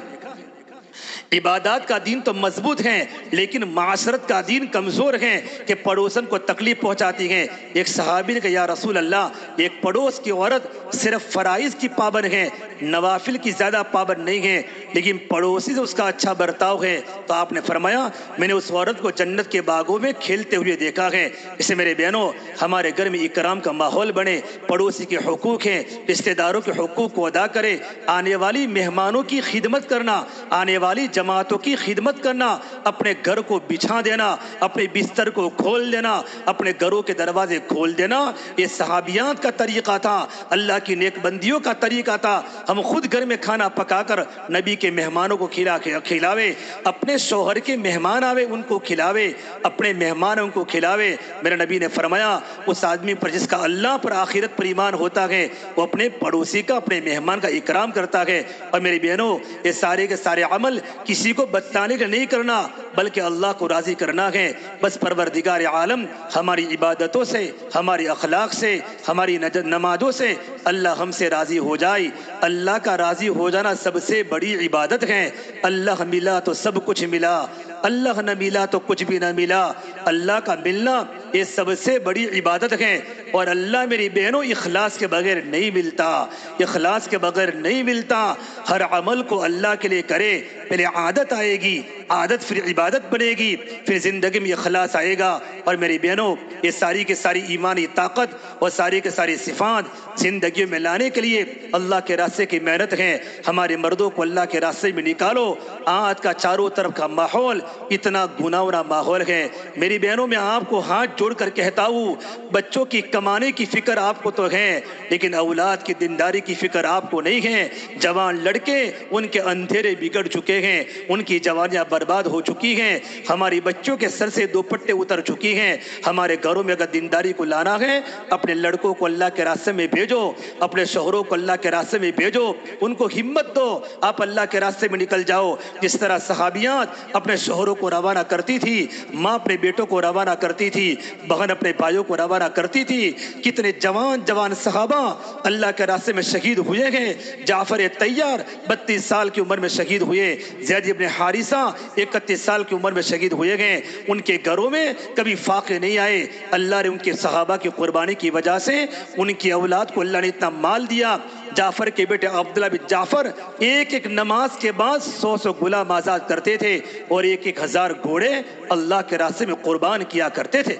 عبادات کا دین تو مضبوط ہیں، لیکن معاشرت کا دین کمزور ہیں کہ پڑوسن کو تکلیف پہنچاتی ہیں۔ ایک صحابی نے کہا یا رسول اللہ، ایک پڑوس کی عورت صرف فرائض کی پابند ہے، نوافل کی زیادہ پابند نہیں ہے، لیکن پڑوسی سے اس کا اچھا برتاؤ ہے۔ تو آپ نے فرمایا میں نے اس عورت کو جنت کے باغوں میں کھیلتے ہوئے دیکھا ہے۔ اسے میرے بہنوں، ہمارے گھر میں اکرام کا ماحول بنے، پڑوسی کے حقوق ہیں، رشتہ داروں کے حقوق کو ادا کرے، آنے والی مہمانوں کی خدمت کرنا، آنے والی جماعتوں کی خدمت کرنا، اپنے گھر کو بچھا دینا، اپنے بستر کو کھول دینا، اپنے گھروں کے دروازے کھول دینا، یہ صحابیات کا طریقہ تھا، اللہ کی نیک بندیوں کا طریقہ تھا۔ ہم خود گھر میں کھانا پکا کر نبی کے مہمانوں کو کھلاوے، اپنے شوہر کے مہمان آوے ان کو کھلاوے، اپنے مہمانوں کو کھلاوے۔ میرے نبی نے فرمایا اس آدمی پر جس کا اللہ پر آخرت پر ایمان ہوتا ہے، وہ اپنے پڑوسی کا، اپنے مہمان کا اکرام کرتا ہے۔ اور میری بہنوں، یہ سارے کے سارے عمل کسی کو بتانے کا نہیں کرنا، بلکہ اللہ کو راضی کرنا ہے۔ بس پروردگار عالم ہماری عبادتوں سے، ہماری اخلاق سے، ہماری نمازوں سے اللہ ہم سے راضی ہو جائے۔ اللہ کا راضی ہو جانا سب سے بڑی عبادت ہے۔ اللہ ملا تو سب کچھ ملا، اللہ نہ ملا تو کچھ بھی نہ ملا۔ اللہ کا ملنا یہ سب سے بڑی عبادت ہے، اور اللہ میری بہنوں اخلاص کے بغیر نہیں ملتا، اخلاص کے بغیر نہیں ملتا۔ ہر عمل کو اللہ کے لیے کرے، پہلے عادت آئے گی، عادت پھر عبادت بنے گی، پھر زندگی میں اخلاص آئے گا۔ اور میری بہنوں، یہ ساری کے ساری ایمانی طاقت اور ساری کے ساری صفات زندگی میں لانے کے لیے اللہ کے راستے کی محنت ہے۔ ہمارے مردوں کو اللہ کے راستے میں نکالو۔ آج کا چاروں طرف کا ماحول اتنا گناونا ماحول ہے۔ میری بہنوں، میں آپ کو ہاتھ جوڑ کر کہتا ہوں، بچوں کی کمانے کی فکر آپ کو تو ہے، لیکن اولاد کی دینداری کی فکر آپ کو نہیں ہے۔ جوان لڑکے، ان کے اندھیرے بگڑ چکے ہیں، ان کی جوانیاں برباد ہو چکی ہیں، ہماری بچوں کے سر سے دوپٹے اتر چکی ہیں۔ ہمارے گھروں میں اگر دینداری کو لانا ہے، اپنے لڑکوں کو اللہ کے راستے میں بھیجو، اپنے شوہروں کو اللہ کے راستے میں بھیجو، ان کو ہمت دو، آپ اللہ کے راستے میں نکل جاؤ۔ جس طرح صحابیات اپنے شوہروں کو روانہ کرتی تھی، ماں اپنے بیٹوں کو روانہ کرتی تھی، بہن اپنے بھائیوں کو روانہ کرتی تھی۔ کتنے جوان صحابہ اللہ کے راستے میں شہید ہوئے ہیں۔ جعفر طیار 32 سال کی عمر میں شہید ہوئے، زید بن حارثہ 31 سال کی عمر میں شہید ہوئے ہیں۔ ان کے گھروں میں کبھی فاقے نہیں آئے۔ اللہ نے ان کے صحابہ کی قربانی کی وجہ سے ان کی اولاد کو اللہ نے اتنا مال دیا۔ جعفر کے بیٹے عبداللہ بن جعفر ایک نماز کے بعد 100 غلام آزاد کرتے تھے، اور 1000 گھوڑے اللہ کے راستے میں قربان کیا کرتے تھے۔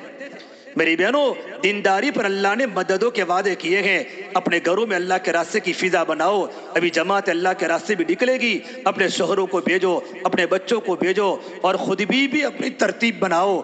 میری بہنوں، دینداری پر اللہ نے مددوں کے وعدے کیے ہیں۔ اپنے گھروں میں اللہ کے راستے کی فضا بناؤ۔ ابھی جماعت اللہ کے راستے بھی نکلے گی، اپنے شوہروں کو بھیجو، اپنے بچوں کو بھیجو، اور خود بھی اپنی ترتیب بناؤ۔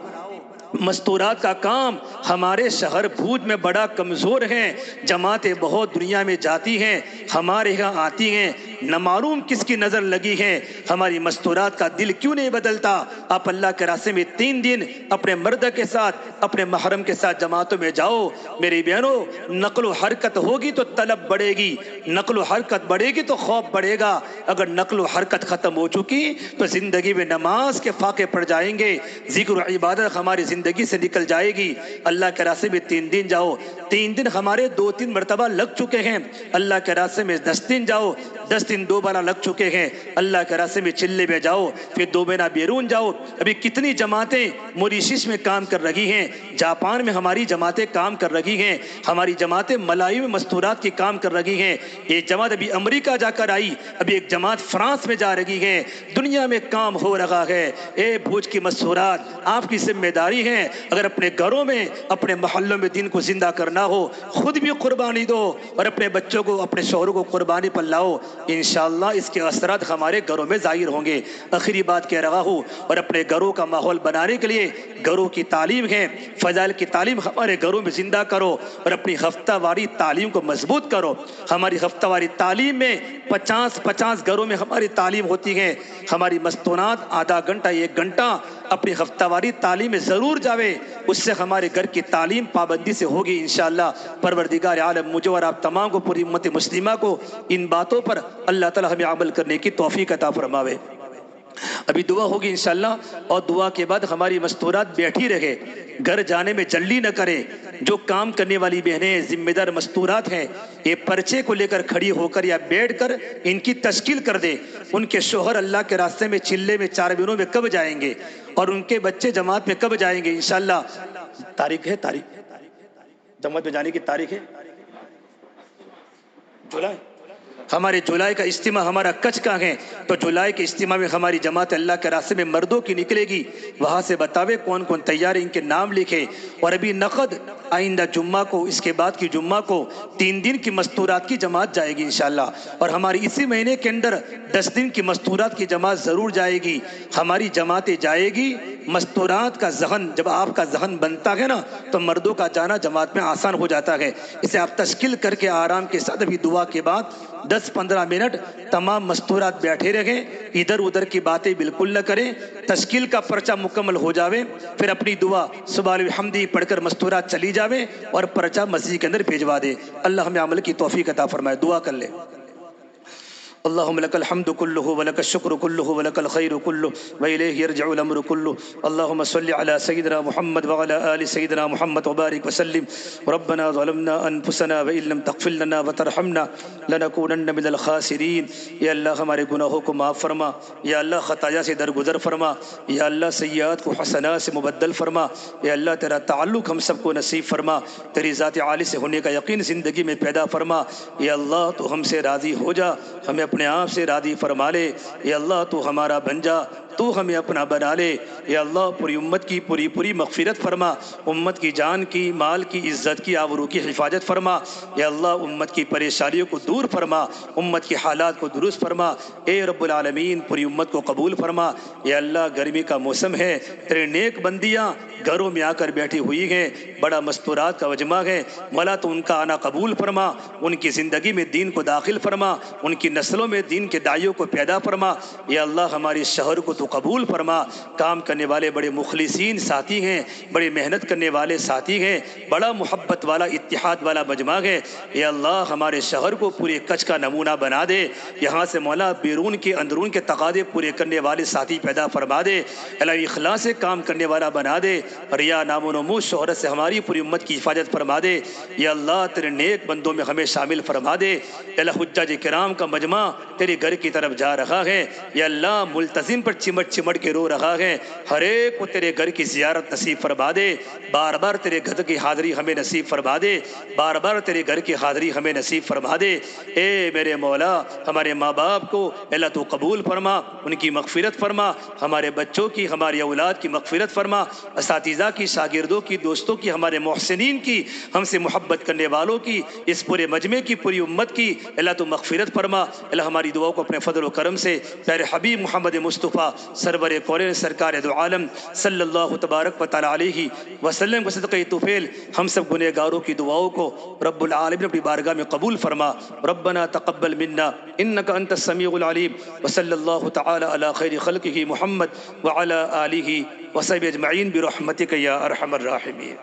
مستورات کا کام ہمارے شہر بھوج میں بڑا کمزور ہیں، جماعتیں بہت دنیا میں جاتی ہیں، ہمارے یہاں آتی ہیں، نہ معلوم کس کی نظر لگی ہے۔ ہماری مستورات کا دل کیوں نہیں بدلتا؟ آپ اللہ کے راستے میں 3 دن اپنے مرد کے ساتھ، اپنے محرم کے ساتھ جماعتوں میں جاؤ۔ میری بہنوں، نقل و حرکت ہوگی تو طلب بڑھے گی، نقل و حرکت بڑھے گی تو خوف بڑھے گا۔ اگر نقل و حرکت ختم ہو چکی تو زندگی میں نماز کے فاقے پڑ جائیں گے، ذکر و عبادت ہماری زندگی سے نکل جائے گی۔ اللہ کے راستے میں 3 دن جاؤ، 3 دن ہمارے 2-3 مرتبہ لگ چکے ہیں۔ اللہ کے راستے میں 10 دن جاؤ، 10 دن 2 بار لگ چکے ہیں۔ اللہ کے راستے میں چلے میں جاؤ، پھر 2 مہینہ بیرون جاؤ۔ ابھی کتنی جماعتیں موریشیس میں کام کر رہی ہیں، جاپان میں ہماری جماعتیں کام کر رہی ہیں، ہماری جماعتیں ملائی میں مستورات کی کام کر رہی ہیں۔ یہ جماعت ابھی امریکہ جا کر آئی، ابھی ایک جماعت فرانس میں جا رہی ہے۔ دنیا میں کام ہو رہا ہے۔ اے بھوج کی مستورات، آپ کی ذمہ داری ہے، اگر اپنے گھروں میں، اپنے محلوں میں دین کو زندہ کرنا ہو، خود بھی قربانی دو، اور اپنے بچوں کو، اپنے شوہروں کو قربانی پر لاؤ۔ انشاءاللہ اس کے اثرات ہمارے گھروں میں ظاہر ہوں گے۔ آخری بات کہہ رہا ہوں، اور اپنے گھروں کا ماحول بنانے کے لیے گھروں کی تعلیم ہے، فضائل کی تعلیم ہمارے گھروں میں زندہ کرو اور اپنی ہفتہ واری تعلیم کو مضبوط کرو۔ ہماری ہفتہ واری تعلیم میں 50 گھروں میں ہماری تعلیم ہوتی ہے۔ ہماری مستونات آدھا گھنٹہ 1 گھنٹہ اپنی ہفتہ واری تعلیم میں ضرور جاوے، اس سے ہمارے گھر کی تعلیم پابندی سے ہوگی انشاءاللہ۔ پروردگار عالم مجھے اور آپ تمام کو، پوری امت مسلمہ کو ان باتوں پر اللہ تعالی ہمیں عمل کرنے کی توفیق عطا فرماوے۔ ابھی دعا ہوگی انشاءاللہ، اور دعا کے بعد ہماری مستورات بیٹھی رہے، گھر جانے میں جلدی نہ کرے۔ جو کام کرنے والی بہنیں ذمہ دار مستورات ہیں، یہ پرچے کو لے کر کھڑی ہو کر یا بیٹھ کر ان کی تشکیل کر دے۔ ان کے شوہر اللہ کے راستے میں چلے میں 4 مہینوں میں کب جائیں گے، اور ان کے بچے جماعت میں کب جائیں گے انشاءاللہ۔ تاریخ ہے، تاریخ جماعت میں جانے کی تاریخ ہے جولائی۔ ہمارے جولائی کا اجتماع ہمارا کچھ کا ہے، تو جولائی کے اجتماع میں ہماری جماعت اللہ کے راستے میں مردوں کی نکلے گی۔ وہاں سے بتاوے کون کون تیار ہے، ان کے نام لکھے۔ اور ابھی نقد آئندہ جمعہ کو، اس کے بعد کی جمعہ کو 3 دن کی مستورات کی جماعت جائے گی انشاءاللہ۔ اور ہماری اسی مہینے کے اندر 10 دن کی مستورات کی جماعت ضرور جائے گی۔ ہماری جماعتیں جائے گی۔ مستورات کا ذہن، جب آپ کا ذہن بنتا ہے نا، تو مردوں کا جانا جماعت میں آسان ہو جاتا ہے۔ اسے آپ تشکیل کر کے آرام کے ساتھ ابھی دعا کے بعد 10-15 منٹ تمام مستورات بیٹھے رہیں، ادھر ادھر کی باتیں بالکل نہ کریں۔ تشکیل کا پرچہ مکمل ہو جاوے، پھر اپنی دعا سبحان الحمدی پڑھ کر مستورات چلی جاوے اور پرچہ مسجد کے اندر بھیجوا دے۔ اللہ ہمیں عمل کی توفیق عطا فرمائے۔ دعا کر لے۔ اللهم لك الحمد كله ولك الشكر كله ولك الخير كله وإليه يرجع الأمر كله. اللهم صل على سيدنا محمد وعلى آل سيدنا محمد وبارك وسلم. ربنا ظلمنا أنفسنا وإن لم تغفر لنا وترحمنا لنكونن من الخاسرين. یا اللہ ہمارے گناہوں کو معاف فرما، یا اللہ خطایا سے درگزر فرما، یا اللہ سیئات کو حسنات سے مبدل فرما، یا اللہ تیرا تعلق ہم سب کو نصیب فرما، تیری ذات عالی سے ہونے کا یقین زندگی میں پیدا فرما۔ یا اللہ تو ہم سے راضی ہو جا، ہمیں اپنے آپ سے راضی فرما لے۔ یا اللہ تو ہمارا بن جا، تو ہمیں اپنا بنا لے۔ یا اللہ پوری امت کی پوری مغفرت فرما، امت کی جان کی، مال کی، عزت کی، آبرو کی حفاظت فرما۔ یا اللہ امت کی پریشانیوں کو دور فرما، امت کے حالات کو درست فرما۔ اے رب العالمین پوری امت کو قبول فرما۔ یا اللہ گرمی کا موسم ہے، تیرے نیک بندیاں گھروں میں آ کر بیٹھی ہوئی ہیں، بڑا مستورات کا وجمع ہے، مولا تو ان کا آنا قبول فرما، ان کی زندگی میں دین کو داخل فرما، ان کی نسلوں میں دین کے داعیوں کو پیدا فرما۔ یا اللہ ہمارے شہر کو تو قبول فرما، کام کرنے والے بڑے مخلصین ساتھی ہیں، بڑے محنت کرنے والے ساتھی ہیں، بڑا محبت والا اتحاد والا مجمع ہے۔ یا اللہ ہمارے شہر کو پورے کچھ کا نمونہ بنا دے، یہاں سے مولا بیرون کے اندرون کے تقاضے پورے کرنے والے ساتھی پیدا فرما دے، اللہ اخلاص سے کام کرنے والا بنا دے، ریا نام و نمود شہرت سے ہماری پوری امت کی حفاظت فرما دے۔ یا اللہ تیرے نیک بندوں میں ہمیں شامل فرما دے۔ اللہ حجاج کرام کا مجمع تیرے گھر کی طرف جا رہا ہے، یا اللہ ملتزم پر چمٹ کے رو رہا ہے، ہر ایک کو تیرے گھر کی زیارت نصیب فرما دے، بار بار تیرے گھر کی حاضری ہمیں نصیب فرما دے، بار بار تیرے گھر کی حاضری ہمیں نصیب فرما دے۔ اے میرے مولا ہمارے ماں باپ کو اللہ تو قبول فرما، ان کی مغفرت فرما، ہمارے بچوں کی، ہماری اولاد کی مغفرت فرما، اساتذہ کی، شاگردوں کی، دوستوں کی، ہمارے محسنین کی، ہم سے محبت کرنے والوں کی، اس پورے مجمع کی، پوری امت کی اللہ تو مغفرت فرما۔ اللہ ہماری دعاؤں کو اپنے فضل و کرم سے پیارے حبیب محمد مصطفیٰ سرور کونین سرکار دو عالم صلی اللہ تبارک و تعالی علیہ وسلم کو صدقہ طفیل ہم سب گنہگاروں کی دعاؤں کو رب العالمین اپنی بارگاہ میں قبول فرما۔ ربنا تقبل منا انک انت السمیع العلیم، وصلی اللہ تعالی علی خیر خلقہ محمد وعلی آلہ وصحبہ اجمعین برحمتک یا ارحم الراحمین۔